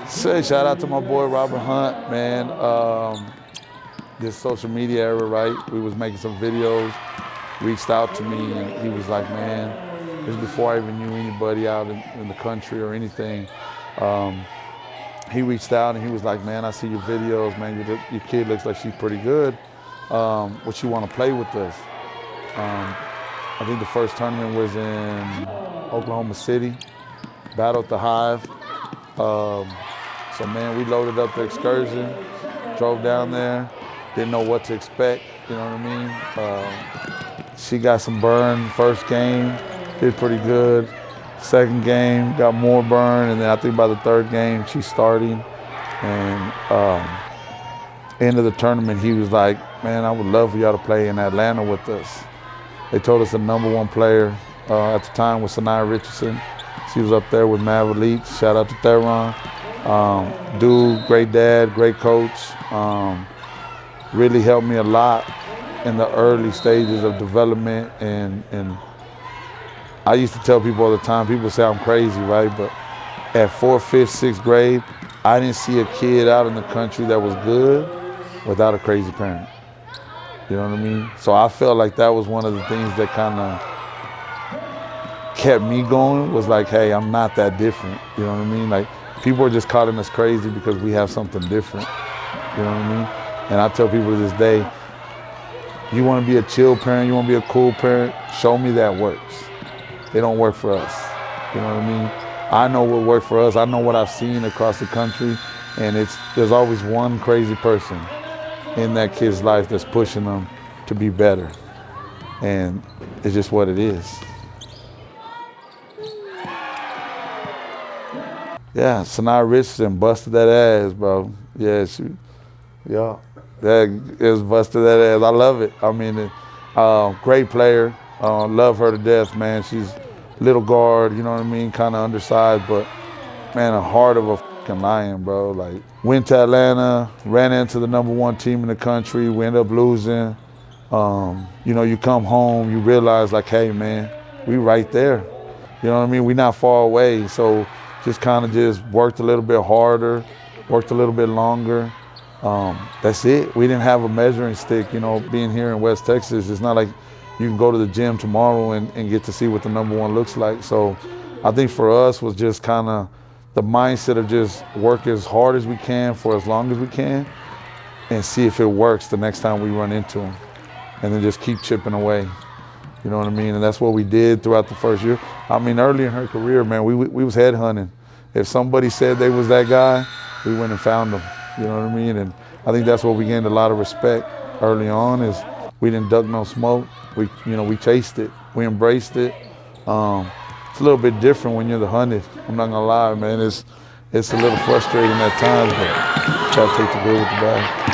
Say shout out to my boy Robert Hunt, man. This social media era, right? We was making some videos, reached out to me, and he was like, man, this is before I even knew anybody out in the country or anything. He reached out and he was like, man, I see your videos, man, your kid looks like she's pretty good. What you want to play with us? I think the first tournament was in Oklahoma City, battled the Hive. So man, we loaded up the excursion, drove down there, didn't know what to expect, you know what I mean? She got some burn first game, did pretty good. Second game, got more burn, and then I think by the third game, she's starting. And end of the tournament, he was like, man, I would love for y'all to play in Atlanta with us. They told us the #1 player at the time was Sanaya Richardson. She was up there with Mav Elite. Shout out to Theron. Dude, great dad, great coach. Really helped me a lot in the early stages of development. And I used to tell people all the time, people say I'm crazy, right? But at 4th, 5th, 6th grade, I didn't see a kid out in the country that was good without a crazy parent. You know what I mean? So I felt like that was one of the things that kind of kept me going, was like, hey, I'm not that different. You know what I mean? Like, people are just calling us crazy because we have something different. You know what I mean? And I tell people to this day, you want to be a chill parent, you want to be a cool parent, show me that works. It don't work for us. You know what I mean? I know what worked for us. I know what I've seen across the country, and there's always one crazy person in that kid's life that's pushing them to be better. And it's just what it is. Yeah, Sanaya Richardson busted that ass, bro. Yeah, that is busted that ass. I love it. I mean, great player. Love her to death, man. She's little guard, you know what I mean, kind of undersized, but man, a heart of a fucking lion, bro. Like, went to Atlanta, ran into the #1 team in the country. We ended up losing. You know, you come home, you realize like, hey, man, we right there. You know what I mean? We not far away. So just kind of just worked a little bit harder, worked a little bit longer. That's it. We didn't have a measuring stick, you know, being here in West Texas. It's not like you can go to the gym tomorrow and get to see what the #1 looks like. So I think for us was just kind of the mindset of just work as hard as we can for as long as we can and see if it works the next time we run into them. And then just keep chipping away. You know what I mean? And that's what we did throughout the first year. I mean, early in her career, man, we was headhunting. If somebody said they was that guy, we went and found them. You know what I mean? And I think that's what we gained a lot of respect early on, is we didn't duck no smoke. We chased it. We embraced it. It's a little bit different when you're the hunted. I'm not gonna lie, man. It's a little frustrating at times, but gotta take the good with the bad.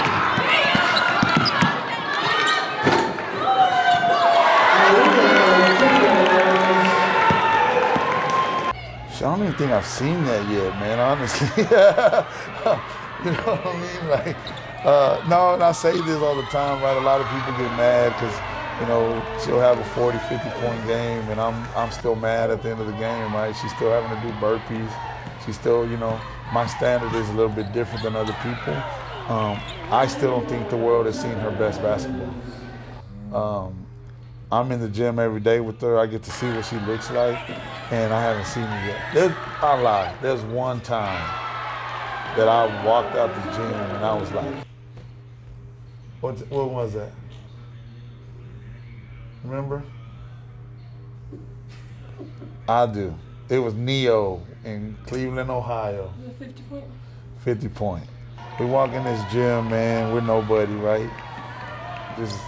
I don't even think I've seen that yet, man, honestly. You know what I mean? Like, no, and I say this all the time, right? A lot of people get mad because, you know, she'll have a 40, 50-point game, and I'm still mad at the end of the game, right? She's still having to do burpees. She's still, you know, my standard is a little bit different than other people. I still don't think the world has seen her best basketball. I'm in the gym every day with her. I get to see what she looks like, and I haven't seen it yet. I lied. There's one time that I walked out the gym and I was like, what was that? Remember? I do. It was Neo in Cleveland, Ohio. 50 point? 50 point. We walk in this gym, man, we're nobody, right? Just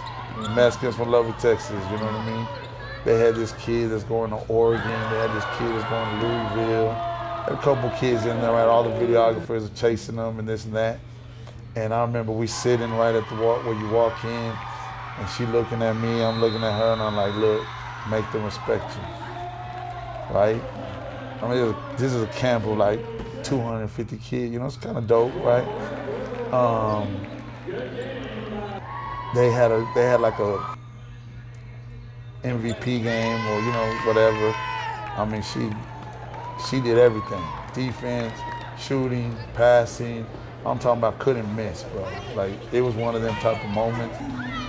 Mexicans from Lubbock, Texas, you know what I mean? They had this kid that's going to Oregon. They had this kid that's going to Louisville. Had a couple kids in there, right? All the videographers are chasing them and this and that. And I remember we sitting right at the walk where you walk in, and she looking at me, I'm looking at her, and I'm like, look, make them respect you, right? I mean, this is a camp of like 250 kids, you know, it's kind of dope, right? They had like a MVP game or, you know, whatever. I mean, she did everything. Defense, shooting, passing. I'm talking about couldn't miss, bro. Like, it was one of them type of moments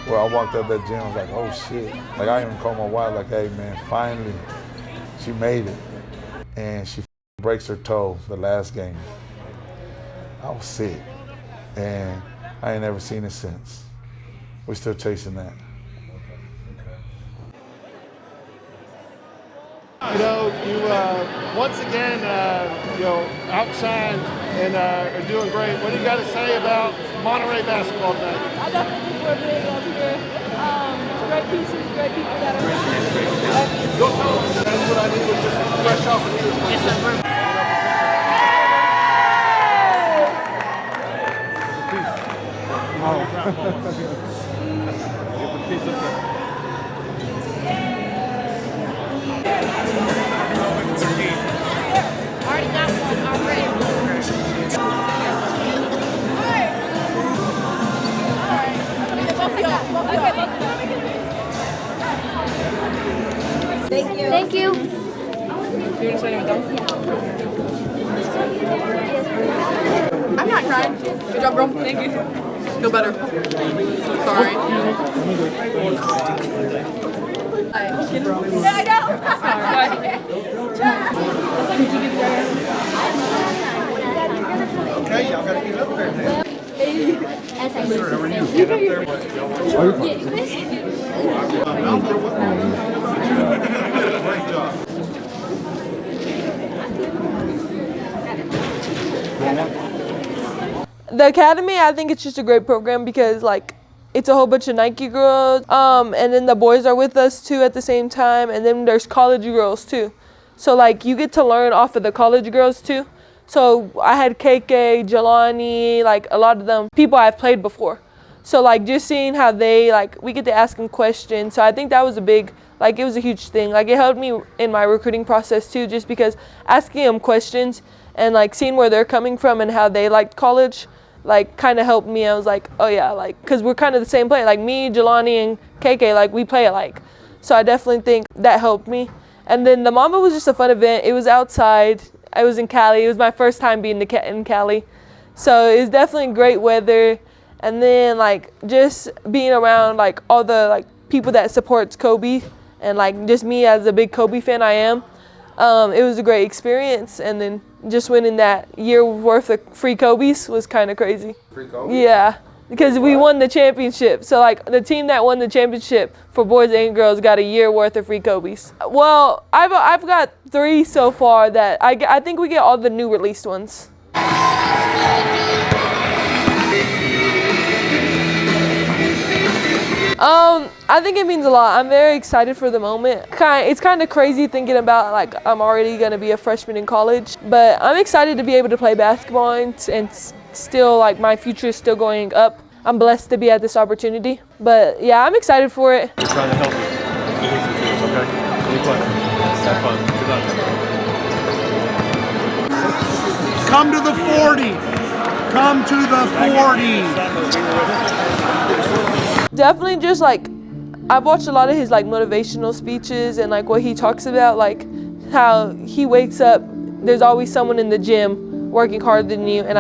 where I walked out that gym, I was like, oh shit. Like, I even called my wife like, hey man, finally, she made it. And she breaks her toe the last game. I was sick. And I ain't never seen it since. We're still chasing that. You know, you once again, you know, outshined and are doing great. What do you got to say about Monterey basketball tonight? I definitely think we're big up here. Great pieces, great people that are That's what I need, was just fresh off of you. Yes, sir. Thank you. Thank you. I'm not crying. Good job, bro. Thank you. Feel better. Sorry. Yeah, I know. Okay, y'all gotta get up there. Sure, how are you? Get up there. Great job. The academy, I think it's just a great program because like it's a whole bunch of Nike girls, and then the boys are with us too at the same time, and then there's college girls too. So like you get to learn off of the college girls too. So I had KK, Jelani, like a lot of them people I've played before. So like just seeing how they like, we get to ask them questions. So I think that was a big, like it was a huge thing. Like it helped me in my recruiting process too, just because asking them questions and like seeing where they're coming from and how they liked college, like kind of helped me. I was like, oh yeah, like, cause we're kind of the same player. Like me, Jelani, and KK, like we play alike. So I definitely think that helped me. And then the Mamba was just a fun event. It was outside. I was in Cali. It was my first time being in Cali. So it was definitely great weather. And then like just being around like all the like people that supports Kobe and like just me as a big Kobe fan I am. It was a great experience. And then just winning that year worth of free Kobe's was kind of crazy. Free Kobe? Yeah, because we won the championship. So like the team that won the championship for boys and girls got a year worth of free Kobe's. Well, I've got 3 so far that I think we get all the new released ones. I think it means a lot. I'm very excited for the moment. It's kind of crazy thinking about like I'm already going to be a freshman in college, but I'm excited to be able to play basketball and still like my future is still going up. I'm blessed to be at this opportunity, but yeah, I'm excited for it. We're trying to help you. Okay? Any questions? Have fun. Good luck. Come to the 40. Come to the 40. Definitely just like, I've watched a lot of his like motivational speeches and like what he talks about, like how he wakes up, there's always someone in the gym working harder than you, and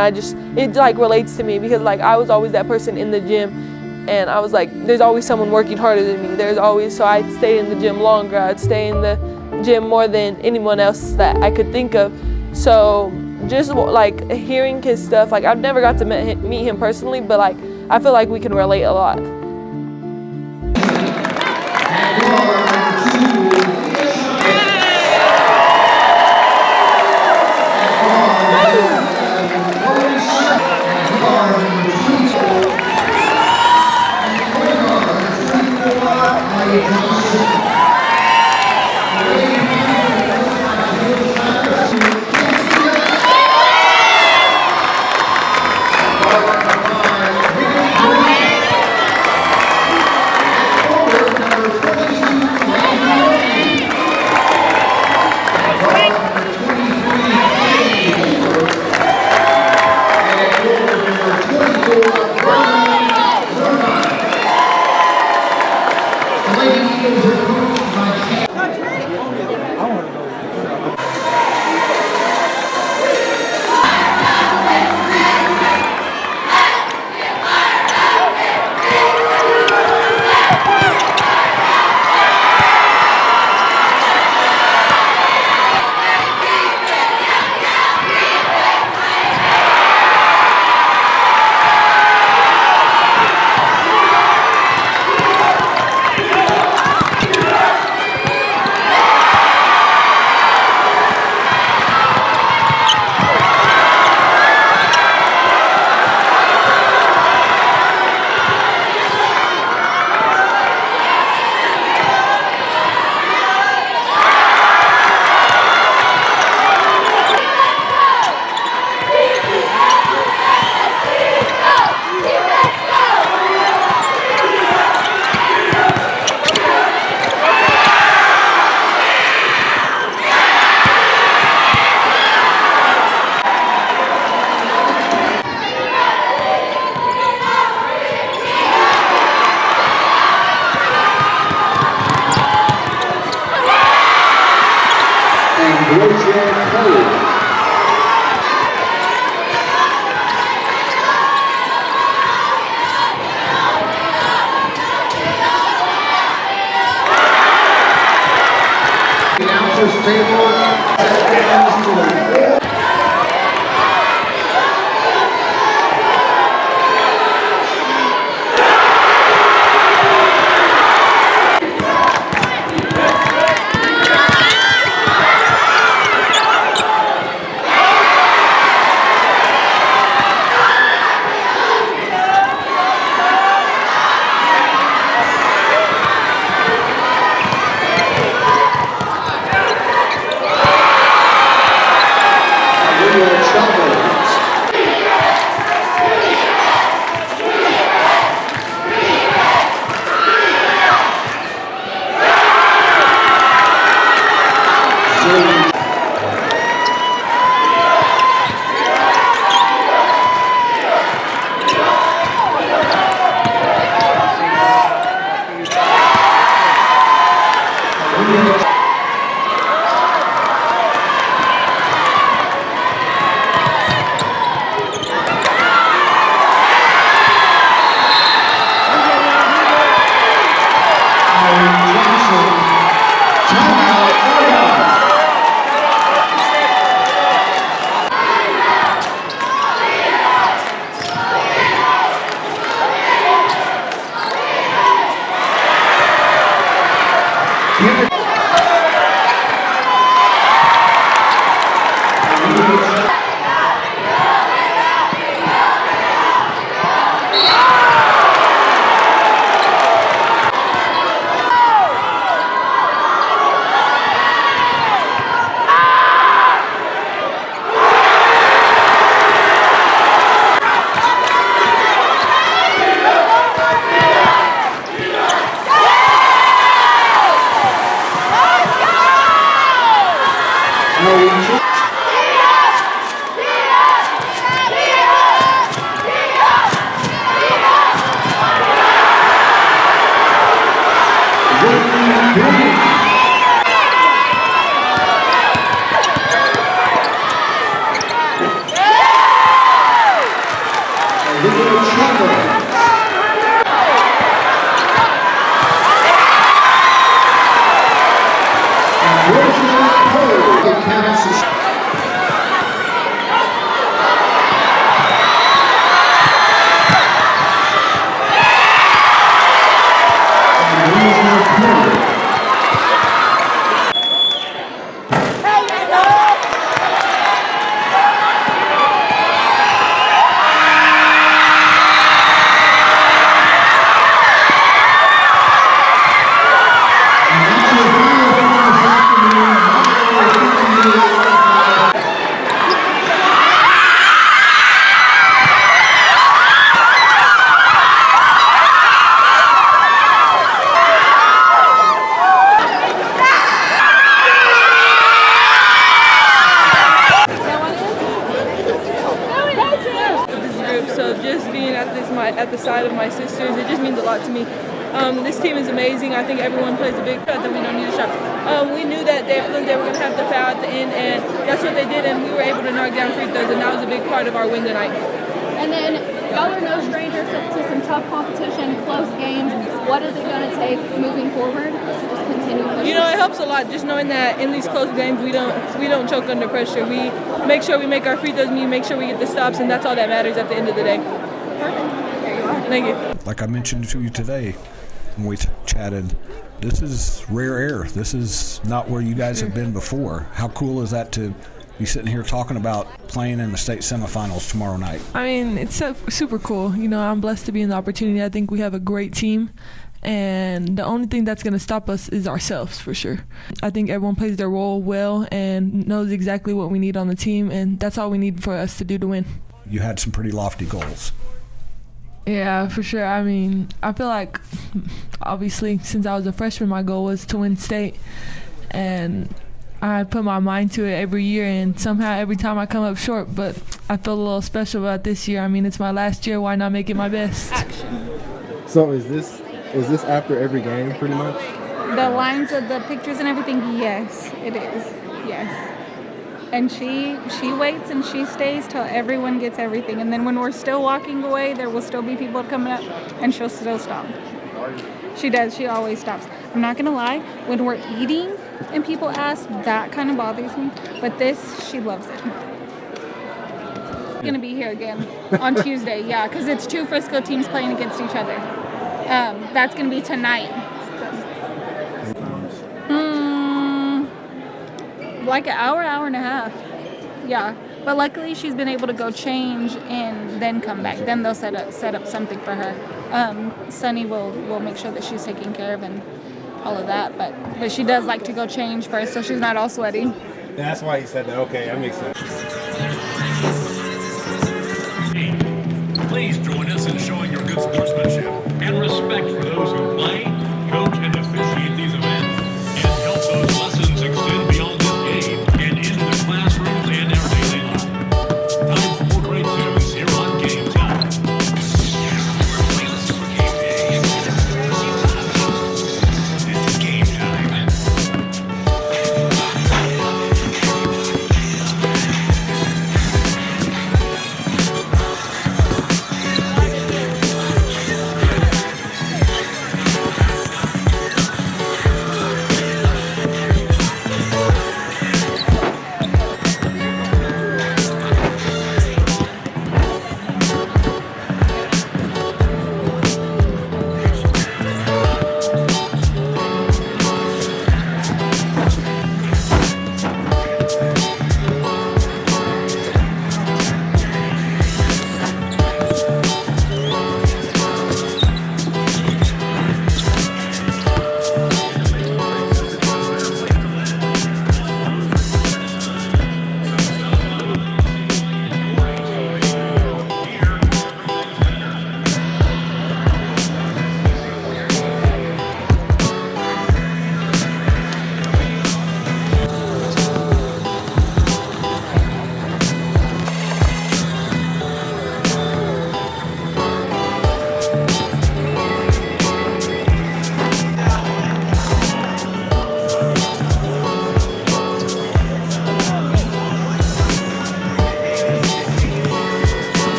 it like relates to me because like I was always that person in the gym and I was like, there's always someone working harder than me. So I'd stay in the gym longer, I'd stay in the gym more than anyone else that I could think of. So just like hearing his stuff, like I've never got to meet him personally, but like I feel like we can relate a lot. Ladies and gentlemen, Announcers table. at the side of my sisters. It just means a lot to me. This team is amazing. I think everyone plays a big part that we don't need a shot. We knew that they were going to have to foul at the end, and that's what they did, and we were able to knock down free throws, and that was a big part of our win tonight. And then y'all are no strangers to some tough competition, close games. What is it going to take moving forward to just continue pushing? You know, it helps a lot just knowing that in these close games we don't choke under pressure. We make sure we make our free throws, we make sure we get the stops, and that's all that matters at the end of the day. Perfect. There you are. Thank you. Like I mentioned to you today when we chatted, this is rare air. This is not where you guys have been before. How cool is that to be sitting here talking about playing in the state semifinals tomorrow night? I mean, it's super cool. You know, I'm blessed to be in the opportunity. I think we have a great team, and the only thing that's going to stop us is ourselves, for sure. I think everyone plays their role well and knows exactly what we need on the team, and that's all we need for us to do to win. You had some pretty lofty goals. Yeah, for sure. I mean, I feel like, obviously, since I was a freshman, my goal was to win state, and I put my mind to it every year, and somehow every time I come up short, but I feel a little special about this year. I mean, it's my last year. Why not make it my best? So is this after every game, pretty much? The lines of the pictures and everything, yes, it is. Yes. And she waits and she stays till everyone gets everything. And then when we're still walking away, there will still be people coming up, and she'll still stop. She does. She always stops. I'm not going to lie. When we're eating and people ask, that kind of bothers me. But this, she loves it. Going to be here again on Tuesday, yeah, because it's 2 Frisco teams playing against each other. That's going to be tonight. Like an hour and a half. Yeah. But luckily she's been able to go change and then come back. Then they'll set up something for her. Sunny will make sure that she's taken care of and all of that. But she does like to go change first, so she's not all sweaty. That's why he said that. Okay, that makes sense. Please join us in showing your good sportsmanship and respect for those who play, coach, and officiate these events, and help those lessons extend beyond this game and into the classrooms and our daily life. Time for more great tunes here on Game Time. It's Game Time.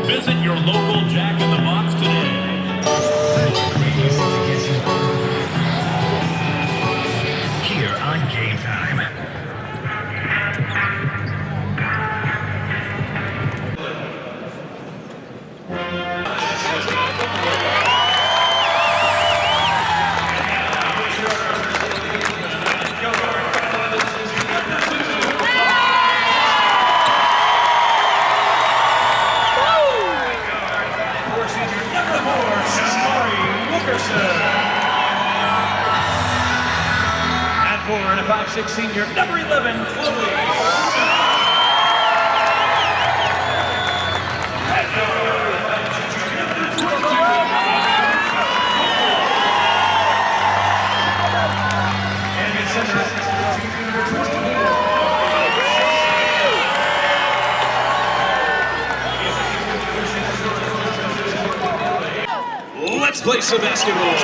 Visit your local Jack in the Box today. Here on Game Time. And for a 5'6" senior, number 11, Chloe. Let's play some basketball.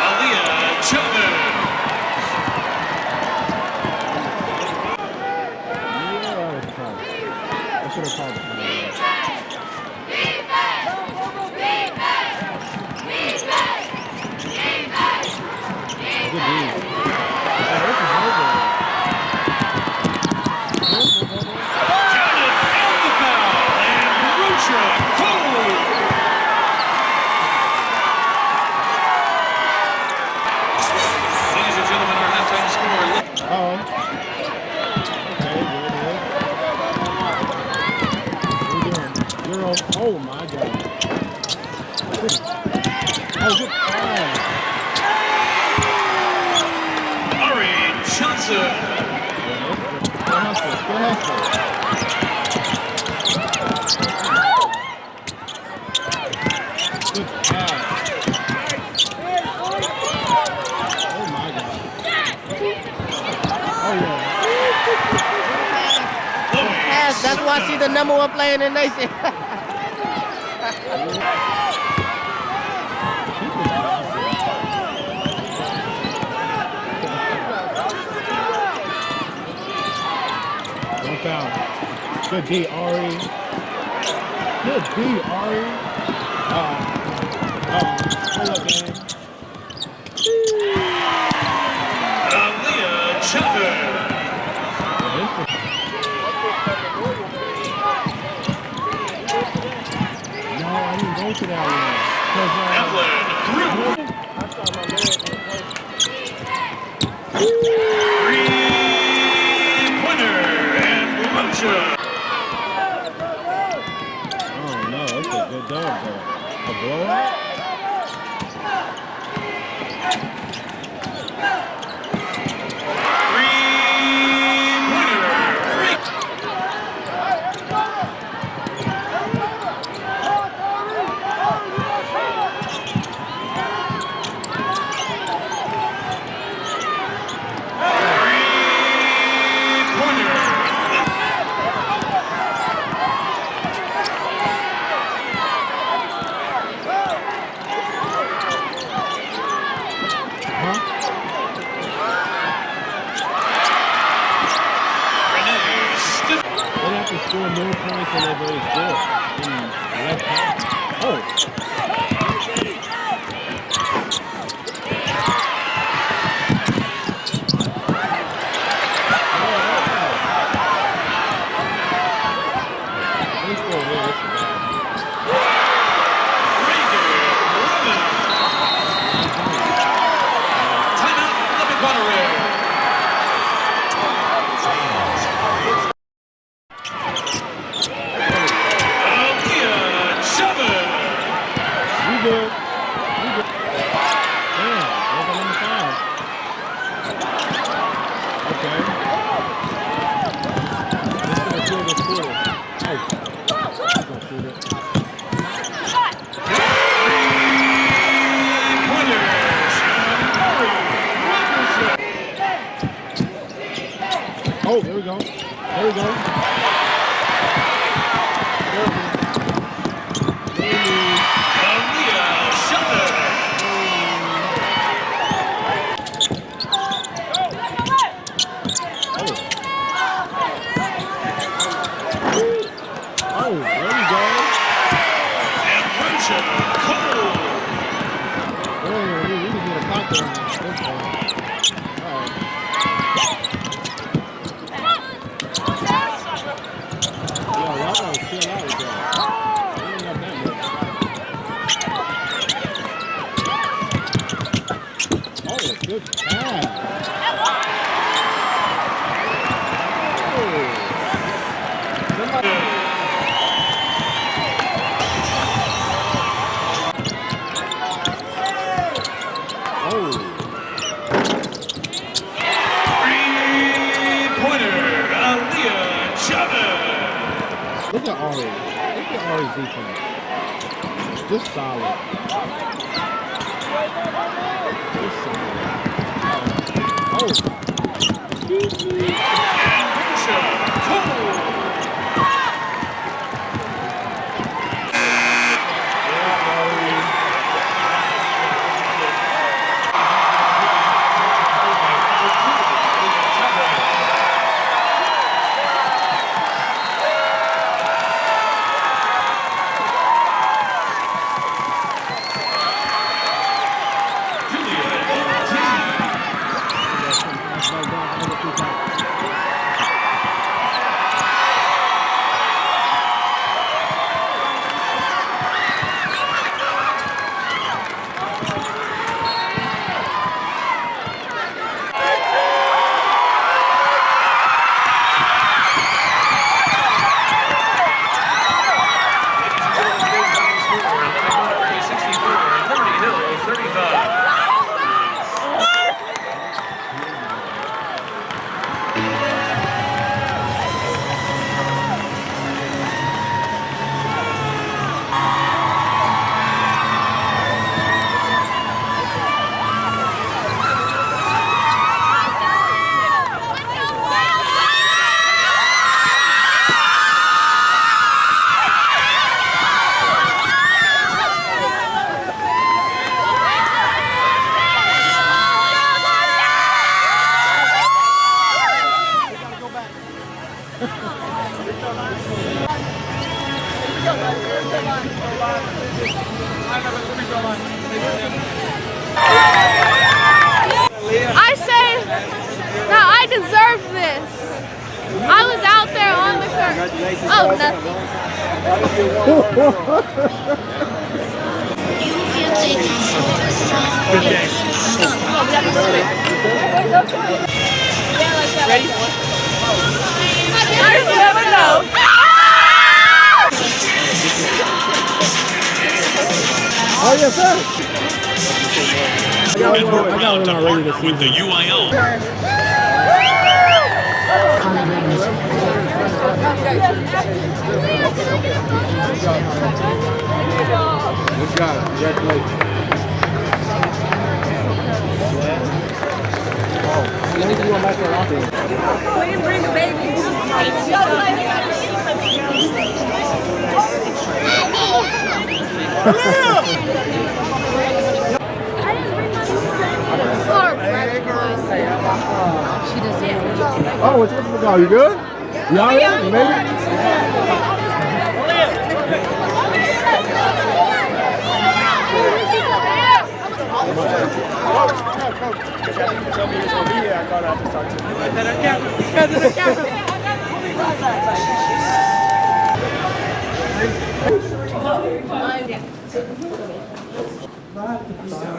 Aaliyah, Chavez. I should have called it. Ladies and gentlemen, our halftime score. Okay. go. Oh my God. Oh, good pass. Ari Johnson. Good hustle. Good hustle. Good pass. Oh my God. Oh yeah. Pass. That's why she's the #1 player in the nation. One foul. Good D, Ari. Good D, Ari. Pull up, man. Aaliyah Chavez. No, I didn't go to that one. Three-pointer and Rocha. Oh no, that's a good dub though. A blowout? They have to score more points than they've already scored in left half. Oh. Oh, there we go. There we go. Oh, there we go. And Rocha Cole. Oh, we just need a cocktail on this one. All right. Yo, y'all gotta chill out with that. We ain't got that much. Oh, good pass. Three-pointer, Aaliyah Chavez. Look at Ari. Look at Ari's defense. Just solid. Just solid. Oh. Rocha Cole. I say that I deserve this. I was out there on the court. Oh, Good game. Ready? I never know. Oh, yes, sir. And we're proud to partner with the UIL. Good job. Congratulations. Please bring the baby. Oh, what's the call? You good? You all right? You made it? Tell me you was gonna be here. I thought I'd just talk to you.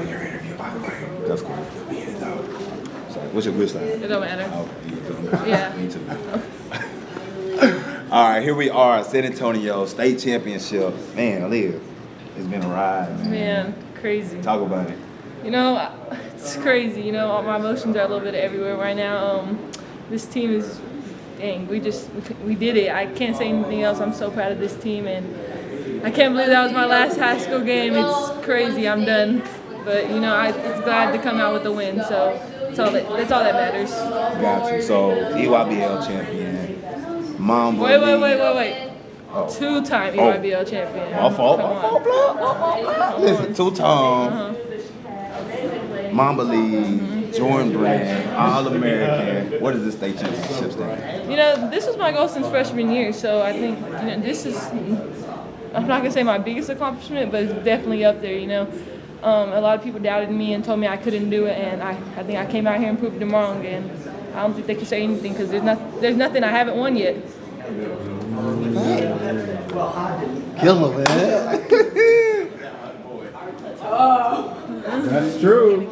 Your interview, by the way. That's cool. What's your good side? It don't matter. Okay. Yeah. Me too. All right, here we are, San Antonio State Championship. Man, Aaliyah, it's been a ride, man. Man, crazy. Talk about it. You know, it's crazy. You know, my emotions are a little bit everywhere right now. This team is, dang, we did it. I can't say anything else. I'm so proud of this team, and I can't believe that was my last high school game. It's crazy. I'm done. But, you know, it's glad to come out with a win, so that's all that matters. Got you. So, EYBL champion, Mamba. Wait. Oh. Two-time EYBL champion. My fault, Listen, two-time Mamba League, Jordan Brand, All-American. What is this state championship stand? You know, this was my goal since freshman year, so I think, you know, this is, I'm not going to say my biggest accomplishment, but it's definitely up there, you know. A lot of people doubted me and told me I couldn't do it, and I think I came out here and proved them wrong, and I don't think they can say anything because there's nothing I haven't won yet. Kill him, man. That's true.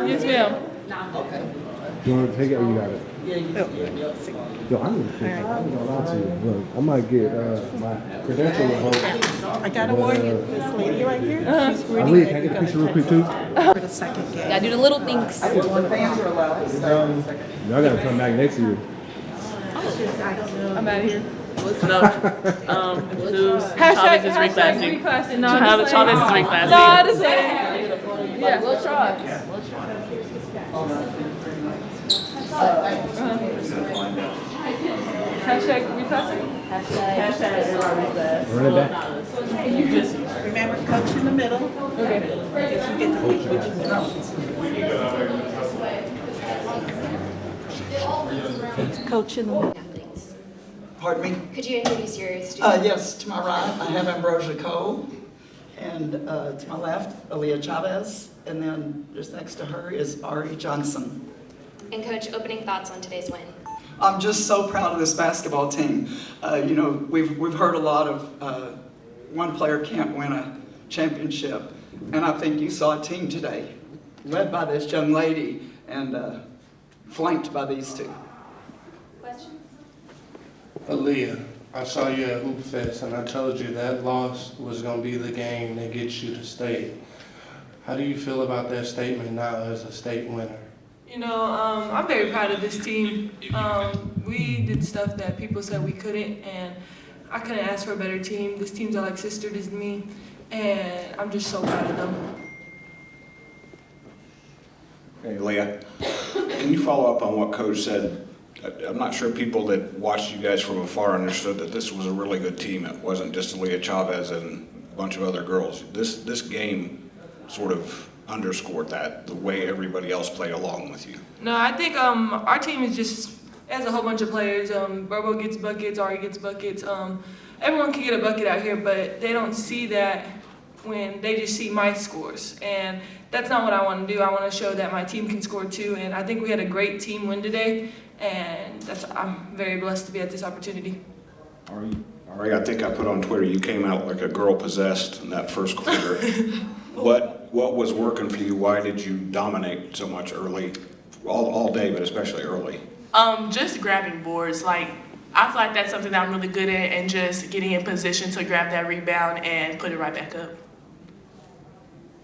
Yes, ma'am. You want to take it or you got it? Yo, I need to take it. I'm gonna lie to you. Look, I might get my credential revoked. I gotta warn you, this lady right here, she's really Aaliyah, can I get a picture real quick too? for the second game. Gotta do the little things. Fans are allowed to start. Y'all gotta come back next year. I'm out of here. No. Chavez is reclassing. Chavez is reclassing. No, I just say. Yeah, we'll try. Hashtag reclassing? Hashtag reclass. Run it back. You just remember, coach in the middle. Okay. If you get to pick which coach in the middle. Pardon me? Could you introduce your student? Yes, to my right, I have Ambrosia Cole, and to my left, Aaliyah Chavez, and then just next to her is Ari Johnson. And Coach, opening thoughts on today's win? I'm just so proud of this basketball team. You know, we've heard a lot of one player can't win a championship, and I think you saw a team today, led by this young lady and flanked by these two. Questions? Aaliyah, I saw you at Hoop Fest, and I told you that loss was going to be the game that gets you to state. How do you feel about that statement now as a state winner? You know, I'm very proud of this team. We did stuff that people said we couldn't, and I couldn't ask for a better team. This team's are like sisters to me, and I'm just so proud of them. Hey, Leah, can you follow up on what Coach said? I'm not sure people that watched you guys from afar understood that this was a really good team. It wasn't just Aaliyah Chavez and a bunch of other girls. This game sort of underscored that, the way everybody else played along with you. No, I think our team is just it has a whole bunch of players. Bobo gets buckets, Ari gets buckets. Everyone can get a bucket out here, but they don't see that when they just see my scores. And that's not what I want to do. I want to show that my team can score too. And I think we had a great team win today. And I'm very blessed to be at this opportunity. Ari, I think I put on Twitter, you came out like a girl possessed in that first quarter. What was working for you? Why did you dominate so much early, all day, but especially early? Just grabbing boards. Like, I feel like that's something that I'm really good at, and just getting in position to grab that rebound and put it right back up.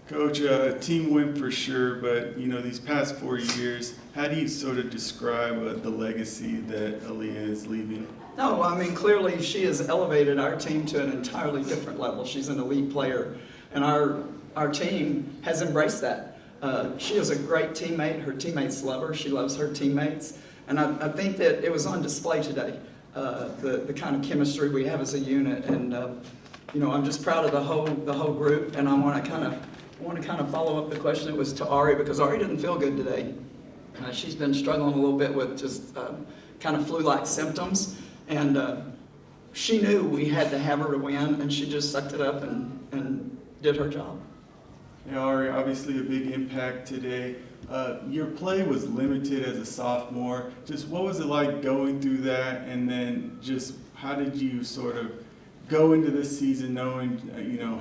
Coach, team win for sure, but these past 4 years, how do you sort of describe the legacy that Aaliyah is leaving? No, I mean, clearly she has elevated our team to an entirely different level. She's an elite player, and our team has embraced that. She is a great teammate. Her teammates love her. She loves her teammates. And I think that it was on display today, the kind of chemistry we have as a unit. And, I'm just proud of the whole group, and I want to kind of follow up the question that was to Ari, because Ari didn't feel good today. She's been struggling a little bit with just kind of flu-like symptoms. And she knew we had to have her to win, and she just sucked it up and did her job. Yeah, Ari, obviously a big impact today. Your play was limited as a sophomore. Just what was it like going through that, and then just how did you sort of go into this season knowing,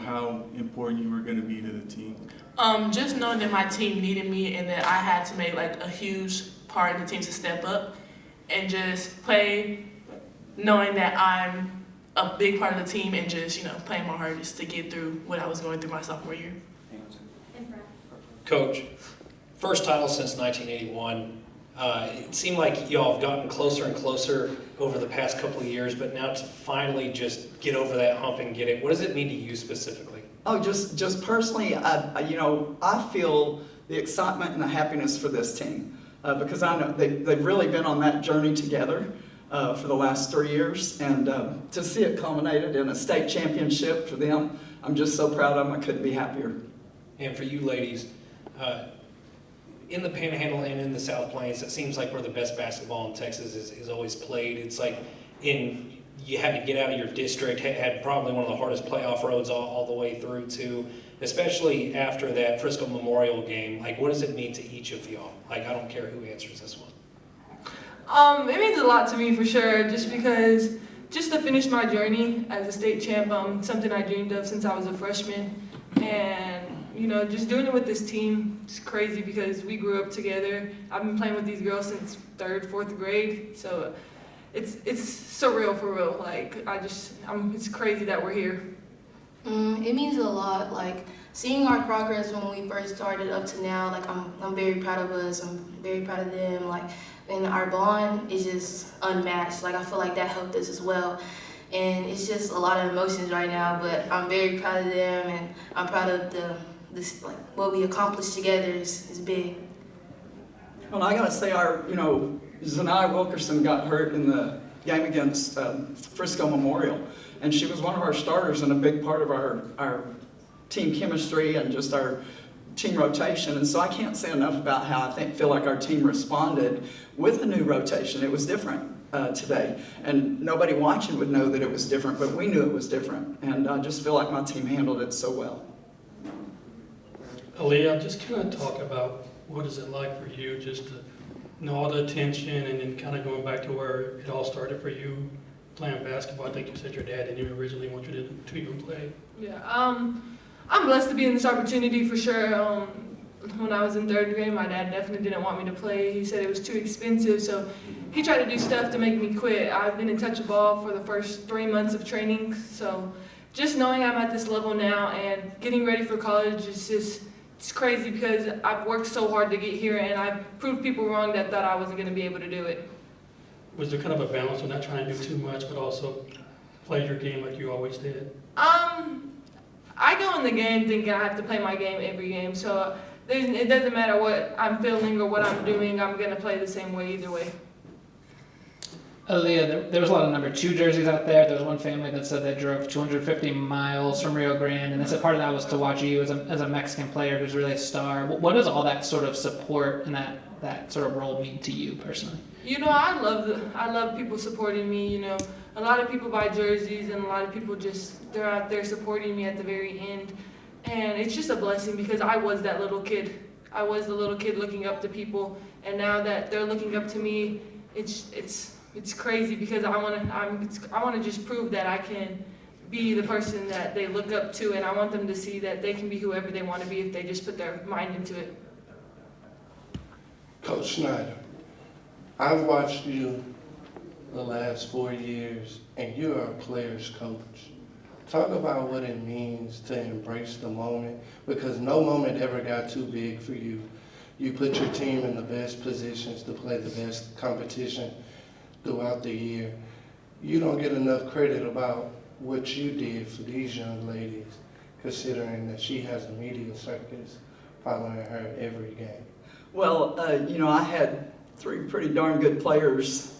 how important you were going to be to the team? Just knowing that my team needed me and that I had to make like a huge part of the team to step up and just play, knowing that I'm a big part of the team and just, playing my hardest to get through what I was going through my sophomore year. Coach, first title since 1981. It seemed like y'all have gotten closer and closer over the past couple of years, but now to finally just get over that hump and get it, what does it mean to you specifically? Oh, just personally, I feel the excitement and the happiness for this team because I know they've really been on that journey together for the last 3 years, and to see it culminated in a state championship for them, I'm just so proud of them. I couldn't be happier. And for you ladies, in the Panhandle and in the South Plains, it seems like where the best basketball in Texas is always played. It's like you had to get out of your district, had probably one of the hardest playoff roads all the way through to, especially after that Frisco Memorial game. Like, what does it mean to each of y'all? Like, I don't care who answers this one. It means a lot to me for sure, just because just to finish my journey as a state champ, something I dreamed of since I was a freshman, and just doing it with this team is crazy because we grew up together. I've been playing with these girls since 3rd, 4th grade, so it's surreal for real. Like it's crazy that we're here. It means a lot. Like seeing our progress when we first started up to now. Like I'm very proud of us. I'm very proud of them. Like, and our bond is just unmatched. Like I feel like that helped us as well. And it's just a lot of emotions right now. But I'm very proud of them, and I'm proud of what we accomplished together is big. Well, I gotta say, Zanaya Wilkerson got hurt in the game against Frisco Memorial, and she was one of our starters and a big part of our team chemistry and just our team rotation. And so I can't say enough about how I feel like our team responded with the new rotation. It was different today, and nobody watching would know that it was different, but we knew it was different, and I just feel like my team handled it so well. Aaliyah, just kind of talk about what is it like for you just to know all the attention, and then kind of going back to where it all started for you playing basketball. I think you said your dad didn't even originally want you to even play. Yeah, I'm blessed to be in this opportunity for sure. When I was in 3rd grade, my dad definitely didn't want me to play. He said it was too expensive, so he tried to do stuff to make me quit. I've been in touch of ball for the first 3 months of training, so just knowing I'm at this level now and getting ready for college is just, it's crazy because I've worked so hard to get here, and I've proved people wrong that thought I wasn't going to be able to do it. Was there kind of a balance on not trying to do too much, but also play your game like you always did? I go in the game thinking I have to play my game every game, so it doesn't matter what I'm feeling or what I'm doing, I'm going to play the same way either way. Aaliyah, there was a lot of number 2 jerseys out there. There was one family that said they drove 250 miles from Rio Grande, and they said part of that was to watch you as a Mexican player who's really a star. What does all that sort of support and that that sort of role mean to you personally? You know, I love people supporting me. You know, a lot of people buy jerseys, and a lot of people they're out there supporting me at the very end, and it's just a blessing because I was that little kid. I was the little kid looking up to people, and now that they're looking up to me, it's crazy because I want to just prove that I can be the person that they look up to, and I want them to see that they can be whoever they want to be if they just put their mind into it. Coach Schneider, I've watched you the last 4 years, and you're a player's coach. Talk about what it means to embrace the moment, because no moment ever got too big for you. You put your team in the best positions to play the best competition throughout the year. You don't get enough credit about what you did for these young ladies, considering that she has a media circus following her every game. Well, you know, I had 3 pretty darn good players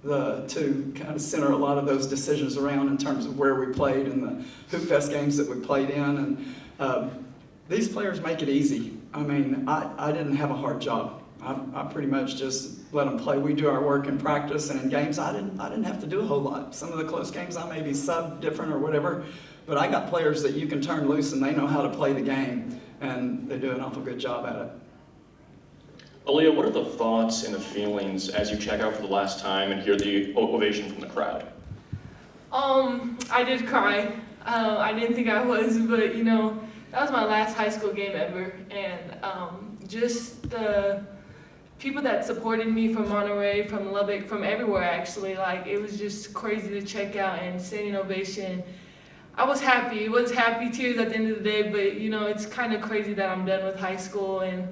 to kind of center a lot of those decisions around in terms of where we played and the Hoop Fest games that we played in. And these players make it easy. I mean, I didn't have a hard job. I pretty much just let them play. We do our work in practice, and in games, I didn't have to do a whole lot. Some of the close games, I may be sub different or whatever, but I got players that you can turn loose and they know how to play the game, and they do an awful good job at it. Aaliyah, what are the thoughts and the feelings as you check out for the last time and hear the ovation from the crowd? I did cry. I didn't think I was, but you know, that was my last high school game ever, and just the people that supported me from Monterey, from Lubbock, from everywhere actually, like it was just crazy to check out and standing ovation. I was happy. It was happy tears at the end of the day, but you know, it's kind of crazy that I'm done with high school, and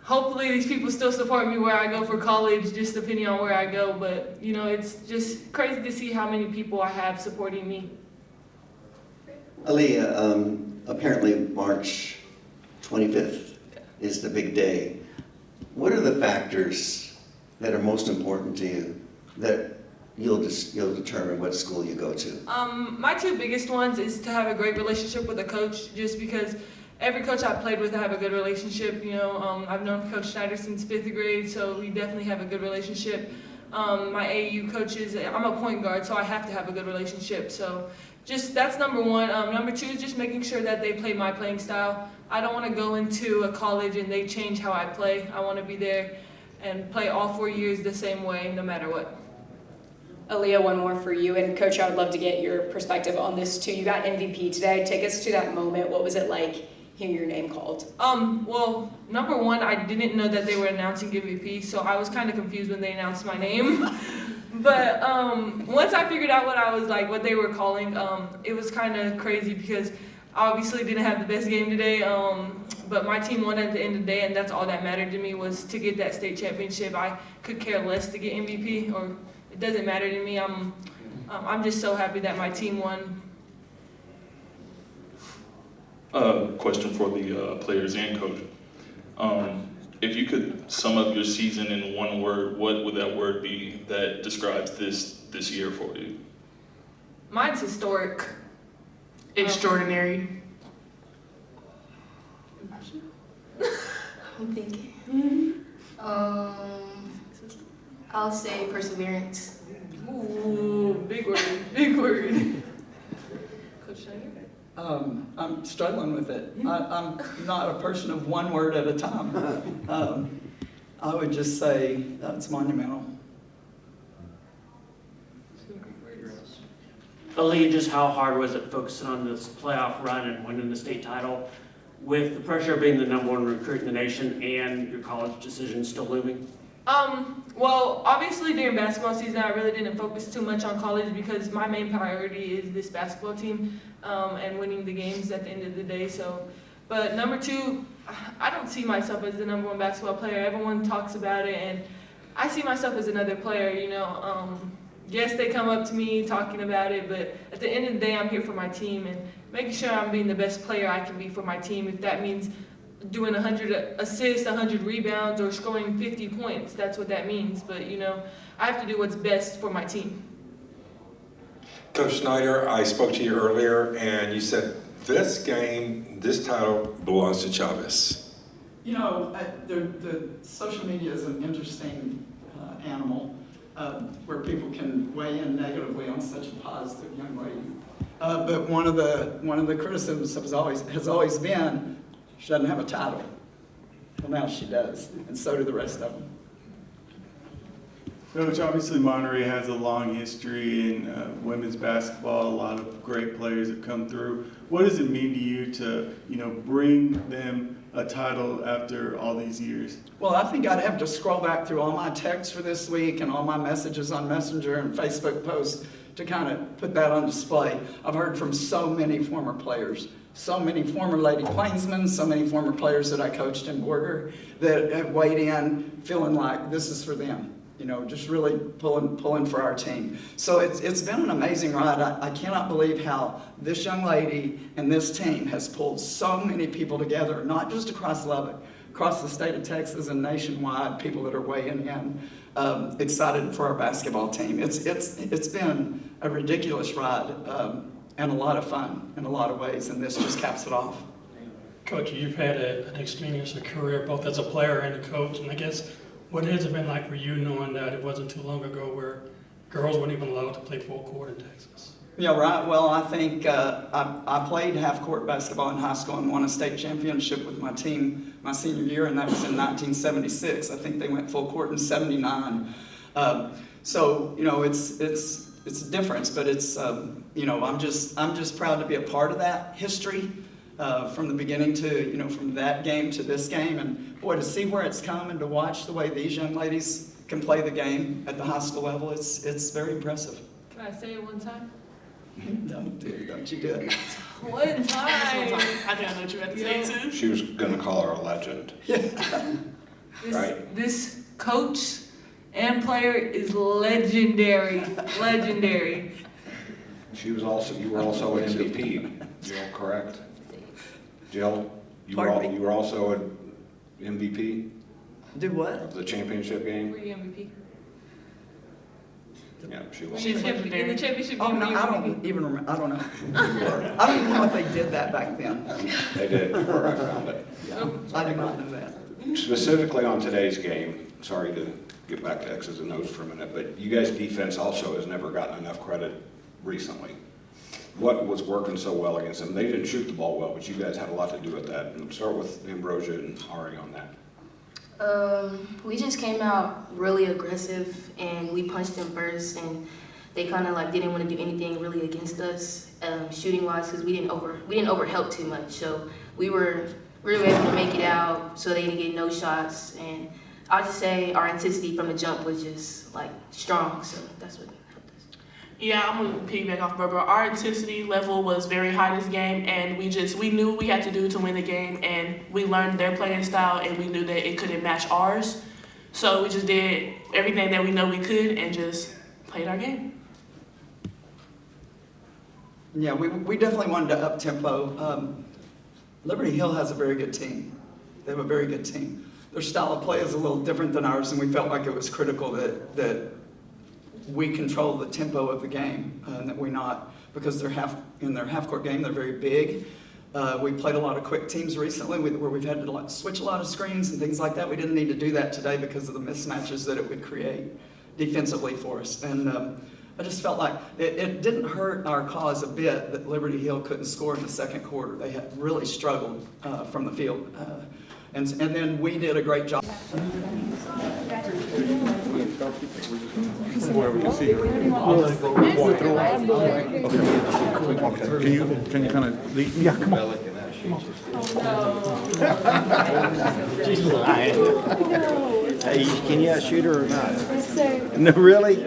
hopefully these people still support me where I go for college, just depending on where I go. But you know, it's just crazy to see how many people I have supporting me. Aaliyah, apparently March 25th is the big day. What are the factors that are most important to you that you'll determine what school you go to? My 2 biggest ones is to have a great relationship with a coach, just because every coach I've played with, I have a good relationship. You know, I've known Coach Schneider since 5th grade, so we definitely have a good relationship. My AAU coaches, I'm a point guard, so I have to have a good relationship. So just that's number 1. Number 2 is just making sure that they play my playing style. I don't want to go into a college and they change how I play. I want to be there and play all 4 years the same way, no matter what. Aaliyah, one more for you, and Coach, I would love to get your perspective on this too. You got MVP today. Take us to that moment. What was it like hearing your name called? Well, number 1, I didn't know that they were announcing MVP, so I was kind of confused when they announced my name. But once I figured out what they were calling, it was kind of crazy because I obviously didn't have the best game today, but my team won at the end of the day, and that's all that mattered to me, was to get that state championship. I could care less to get MVP, or it doesn't matter to me. I'm just so happy that my team won. Question for the players and coach. If you could sum up your season in one word, what would that word be that describes this year for you? Mine's historic. Extraordinary. I'm thinking. I'll say perseverance. Ooh, big word, big word. Coach Schneider? I'm struggling with it. I'm not a person of one word at a time. I would just say it's monumental. Aaliyah, just how hard was it focusing on this playoff run and winning the state title with the pressure of being the #1 recruit in the nation and your college decision still looming? Well, obviously during basketball season, I really didn't focus too much on college because my main priority is this basketball team and winning the games at the end of the day. So, but number 2, I don't see myself as the #1 basketball player. Everyone talks about it, and I see myself as another player. You know, yes, they come up to me talking about it, but at the end of the day, I'm here for my team and making sure I'm being the best player I can be for my team. If that means doing 100 assists, 100 rebounds, or scoring 50 points, that's what that means. But, you know, I have to do what's best for my team. Coach Schneider, I spoke to you earlier, and you said this game, this title belongs to Chavez. You know, the social media is an interesting animal where people can weigh in negatively on such a positive young lady. But one of the criticisms has always been she doesn't have a title. Well, now she does, and so do the rest of them. Coach, obviously Monterey has a long history in women's basketball. A lot of great players have come through. What does it mean to you to, bring them a title after all these years? Well, I think I'd have to scroll back through all my texts for this week and all my messages on Messenger and Facebook posts to kind of put that on display. I've heard from so many former players, so many former Lady Plainsmen, so many former players that I coached in Borger that have weighed in feeling like this is for them. Just really pulling for our team. So it's been an amazing ride. I cannot believe how this young lady and this team has pulled so many people together, not just across Lubbock, across the state of Texas and nationwide, people that are weighing in, excited for our basketball team. It's been a ridiculous ride and a lot of fun in a lot of ways, and this just caps it off. Coach, you've had an extraordinary career both as a player and a coach, and I guess what has it been like for you knowing that it wasn't too long ago where girls weren't even allowed to play full court in Texas? Yeah, right. Well, I think I played half-court basketball in high school and won a state championship with my team my senior year, and that was in 1976. I think they went full court in 79. So, it's a difference, but it's, I'm just proud to be a part of that history. From the beginning to, from that game to this game. And boy, to see where it's come and to watch the way these young ladies can play the game at the high school level, it's very impressive. Can I say it one time? Don't you do it. One time. I didn't know what you were about to say too. She was going to call her a legend. Right? This coach and player is legendary. Legendary. You were also an MVP, Jill, correct? Jill, you were also an MVP? Do what? Of the championship game? Were you MVP? Yeah, she was. She's in the championship game. Oh, no, I don't even remember. I don't know. I don't even know if they did that back then. They did, before I found it. I did not know that. Specifically on today's game, sorry to get back to X's and O's for a minute, but you guys' defense also has never gotten enough credit recently. What was working so well against them? They didn't shoot the ball well, but you guys had a lot to do with that. And start with Ambrosia and Ari on that. We just came out really aggressive and we punched them first, and they kind of didn't want to do anything really against us shooting wise, because we didn't overhelp too much. So we were able to make it out, so they didn't get no shots. And I'll just say our intensity from the jump was just strong. So that's what. Yeah, I'm gonna piggyback off Barbara. Our intensity level was very high this game, and we knew what we had to do to win the game, and we learned their playing style, and we knew that it couldn't match ours. So we just did everything that we know we could and just played our game. Yeah, we definitely wanted to up tempo. Liberty Hill has a very good team. They have a very good team. Their style of play is a little different than ours, and we felt like it was critical that we control the tempo of the game, and that we not, because in their half-court game, they're very big. We played a lot of quick teams recently where we've had to switch a lot of screens and things like that. We didn't need to do that today because of the mismatches that it would create defensively for us. And I just felt like it didn't hurt our cause a bit that Liberty Hill couldn't score in the second quarter. They had really struggled from the field. And then we did a great job. Where we can see her. Okay. Can you kind of lead? Yeah, come on. She's lying. Hey, can you shoot her or not? No, really?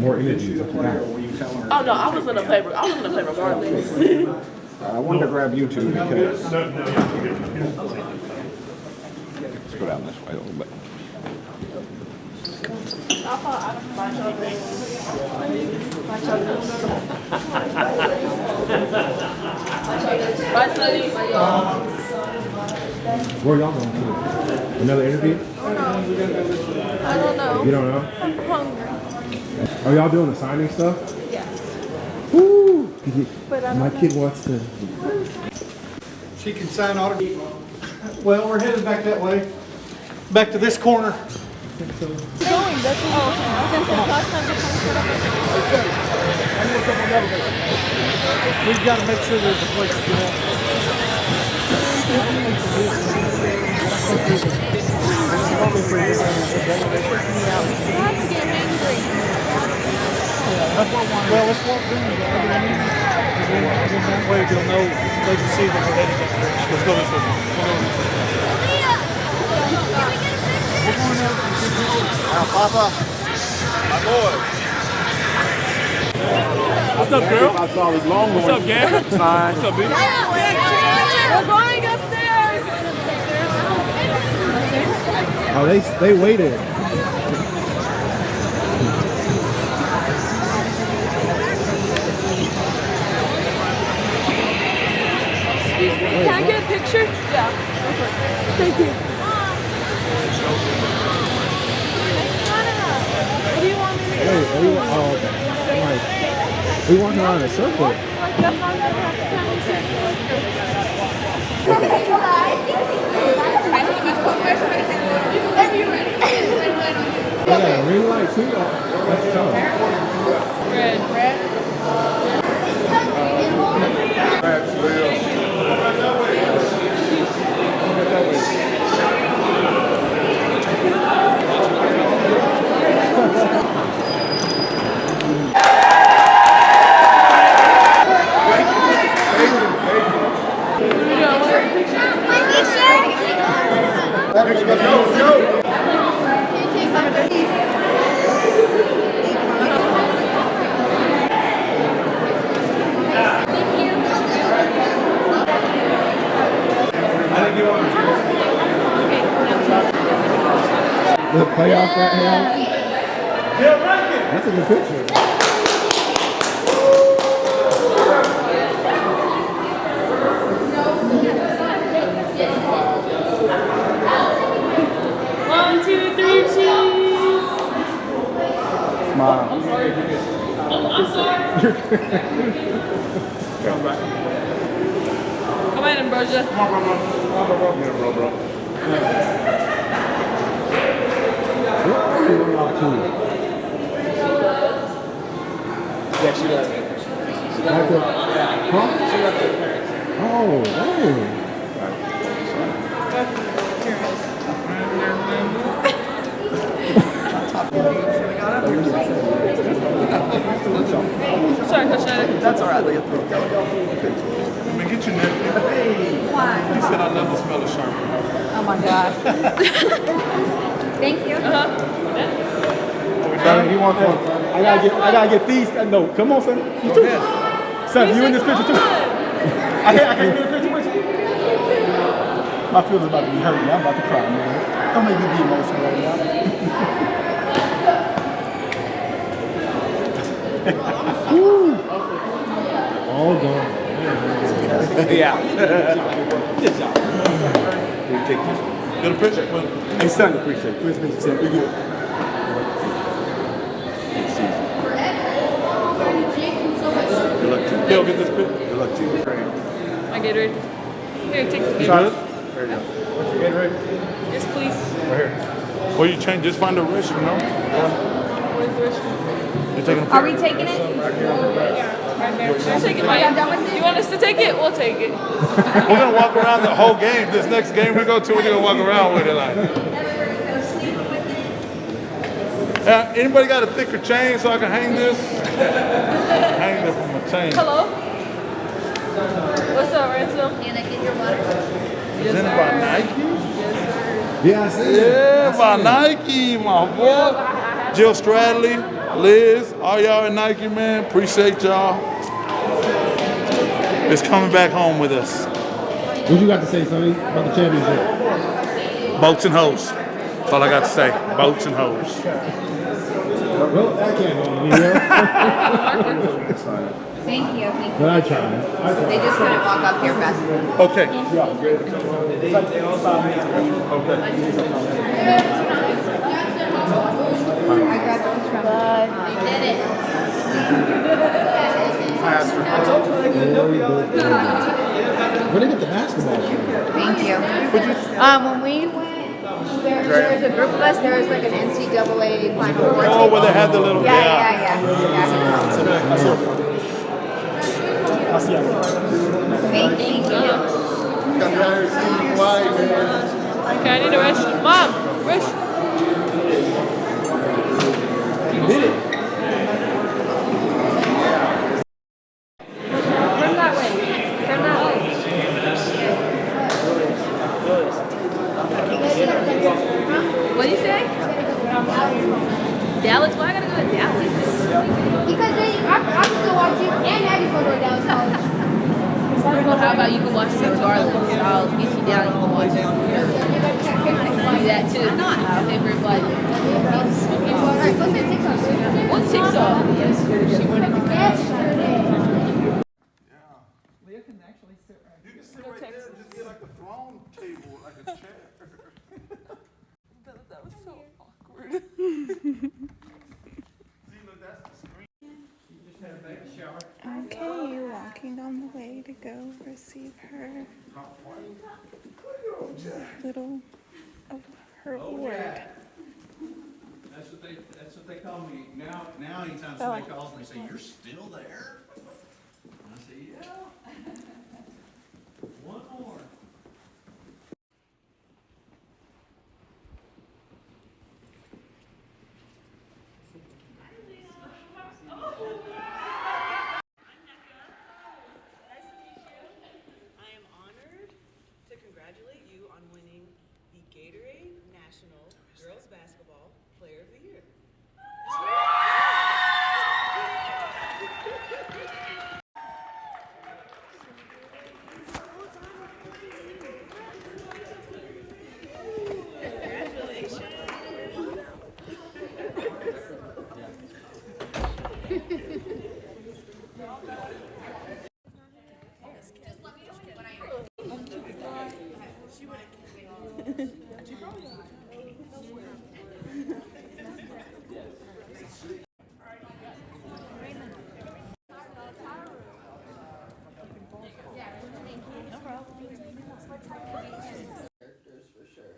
More interviews. Oh no, I was gonna play regardless. I wanted to grab you two because. Let's go down this way a little bit. Where are y'all going to? Another interview? I don't know. You don't know? I'm hungry. Are y'all doing the signing stuff? Yes. Woo! My kid wants to. She can sign autographs. Well, we're headed back that way. Back to this corner. We've got to make sure there's a place to get Well, let's walk down the other end. And then that way they'll know, they can see that we're headed that direction. Let's go this way. Papa, my boy. What's up, girl? I saw this long What's up, gang? Fine. What's up, bitch? We're going upstairs. Oh, they waited. Can I get a picture? Yeah. Thank you. What do you want me to do? Wait, we walking around in a circle. Yeah, green light too. That's tough. Red. The playoff right here. That's a good picture. One, two, three, cheese. Smile. I'm sorry. I'm sorry. Come on, Ambrosia. Come on, bro. Get him, bro. Yeah, she left. She left. Huh? She left her parents. Oh, Sorry, Coach Schneider. That's all right, Leah. Let me get your nephew. Why? He said I love the smell of Sharpie. Oh my God. Thank you. Son, You want one? I gotta get these. No, come on, son. You too. Son, you in this picture too. I can't do a picture with you. My feelings about to be hurt. I'm about to cry, man. Don't make me be emotional right now. all gone. Yeah. Good job. Take this. Get a picture. Hey, son, appreciate it. Please, son. You're good. Good luck to you. Yo, get this picture. Good luck to you. I get ready. Here, take the Charlotte? picture. There you go. Get ready. Yes, please. Right here. Well, you change. Just find the wrist, you know. Where's the rest? You're taking a Are we taking it? Right there. We'll take it, Mike. You want us to take it? We'll take it. We're gonna walk around the whole game. This next game we go to, we're gonna walk around with it like. Anybody got a thicker chain so I can hang this? Hang this from my chain. Hello? What's up, Ransom? Can I get your water? Is it by Nike? Yeah, I see it. Yeah, by Nike, my boy. Jill Stradley, Liz, all y'all at Nike, man. Appreciate y'all. It's coming back home with us. What you got to say, Sonny, about the championship? Boats and hoes. That's all I got to say. Boats and hoes. Well, that can't go on the video. Thank you. Thank you. But I tried. They just couldn't walk up here fast enough. Okay. I grabbed this from. You did it. I asked her. always built. Where they get the basketball from? Thank you. When we went, there was a group of us. There was like an NCAA Final Four. Oh, where they had the little. Yeah. I'll see you. Thank you. Okay, I need a wish. Mom, wish. You did it. Turn that way. Turn that way. What do you say? Dallas? Why I gotta go to Dallas? Because then I can go watch you and Abby go to Dallas College. Well, how about you can watch St. Garland? I'll get you down and you can watch it. I can do that too. Paper but what's TikTok? Leah can actually sit right here. You can sit right there and just get like a throne table, like a chair. That was so awkward. See, look, that's the screen. You just had a baby shower. Okay, you're walking on the way to go receive her little her award. That's what they call me. Now anytime somebody calls me, they say, "You're still there?" And I say, "Yeah." One more. I am honored to congratulate you on winning the Gatorade National Girls Basketball Player of the Year. Characters for sure.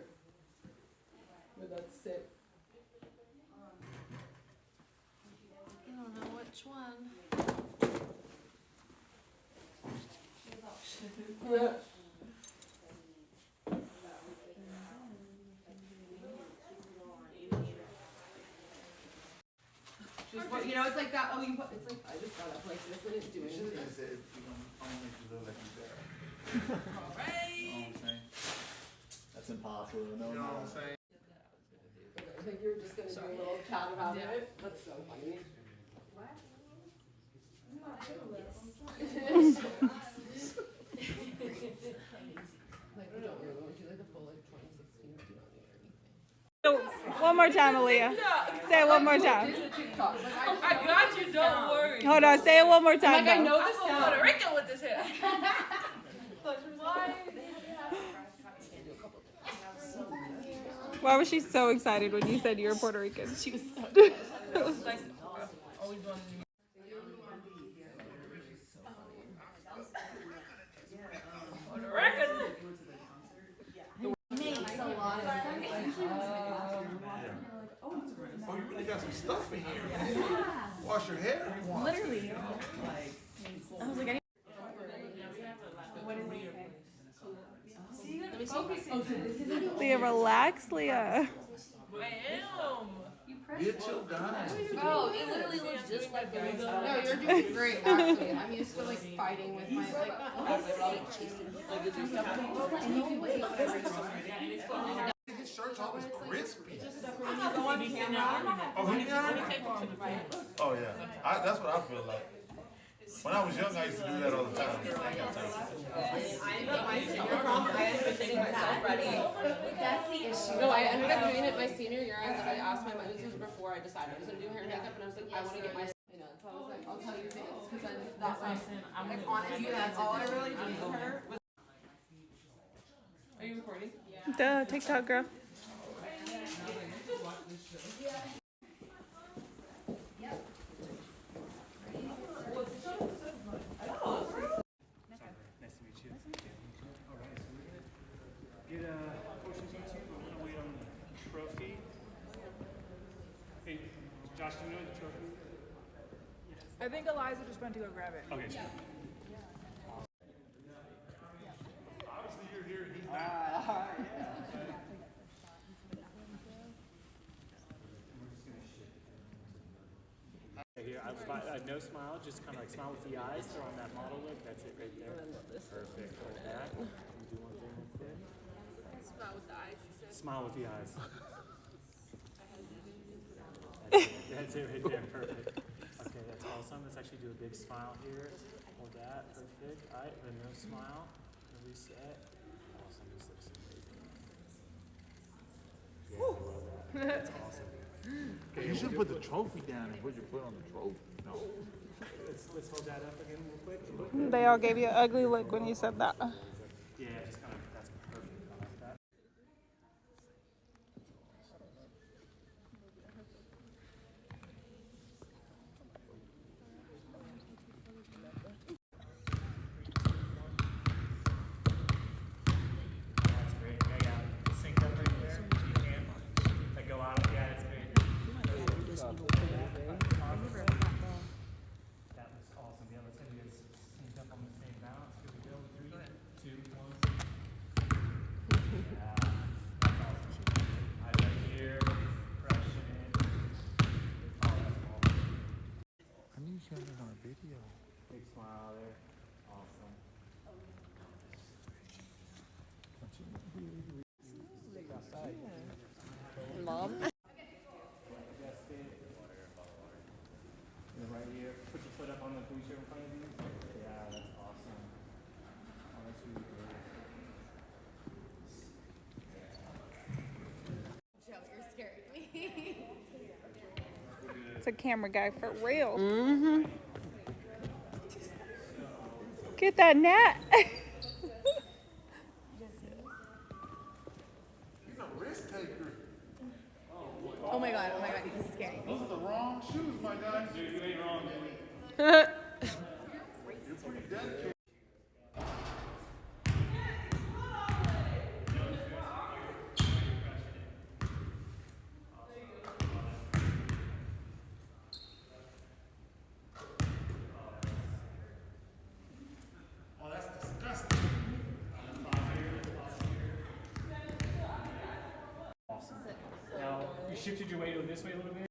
But that's sick. I don't know which one. Yeah. Just what, you know, it's like that. Oh, you put. It's like I just got up like this and it's doing. You should have said, I'm gonna make you look like you there. You know what I'm saying? That's impossible. No, You know what I'm saying? I think you were just gonna do a little chat about it. That's so funny. Like we don't really want to do like a full like 2016. You don't need anything. One more time, Aaliyah. Say it one more time. I got you. Don't worry. Hold on, say it one more time. Like I though. know this sound. Puerto Rican with this hair. Why was she so excited when you said you were Puerto Rican? She was so good. Always wanted to. Puerto Rican. Makes a lot of sense. Oh, you really got some stuff in here. Wash your hair if you want. Literally. I was like, I need. Leah, relax, Leah. I am. Get your guys. Oh, it literally looks just like the window. No, you're doing great, actually. I'm used to like fighting with my like. His shirt's always crispy. Oh, Oh yeah, that's what I feel like. When I was young, I used to do that all the time. I got time. That's the issue. No, I ended up doing it my senior year. I asked my mom, this was before I decided I was going to do hair and makeup, and I was like, I want to get my. You know, so I was like, I'll tell you things, because then that's like honestly, that's all I really did with her. Are you recording? Duh, TikTok girl. Josh, do you know the trophy? I think Eliza just went to go grab it. Okay, sure. Obviously, you're here. He's not. Here, no smile, just kind of like smile with the eyes, throw on that model look. That's it right there. Perfect. Hold that. You do one thing real quick. Smile with the eyes, you said? Smile with the eyes. That's it right there. Perfect. Okay, that's awesome. Let's actually do a big smile here. Hold that. Perfect. All right, then no smile. And reset. Awesome. This looks amazing. Yeah, I love that. That's awesome. Okay, You should put the trophy down and put your foot on the trophy. No. Let's hold that up again real quick. They all gave you an ugly look when you said that. Yeah, just kind of, that's perfect. I like that. That's great. Yeah. Sync up right there. You can. Like go out. Yeah, that's great. That was awesome. Yeah, let's have you guys sync up on the same balance. Here we go. 3, 2, 1. Yeah, that's awesome. Eyes right here, crushing it. Oh, that's awesome. I need you guys on video. Big smile there. Awesome. Mom. Right here. Put your foot up on the blue chair in front of you. Yeah, that's awesome. Oh, that's really great. Joe, you're scaring me. It's a camera guy for real. Mm-hmm. Get that net. He's a risk taker. Oh my god, he's scaring me. Those are the wrong shoes, my guy. Dude, you ain't wrong, dude. You're pretty dedicated. Oh, that's disgusting. Awesome. Now, you shifted your weight this way a little bit.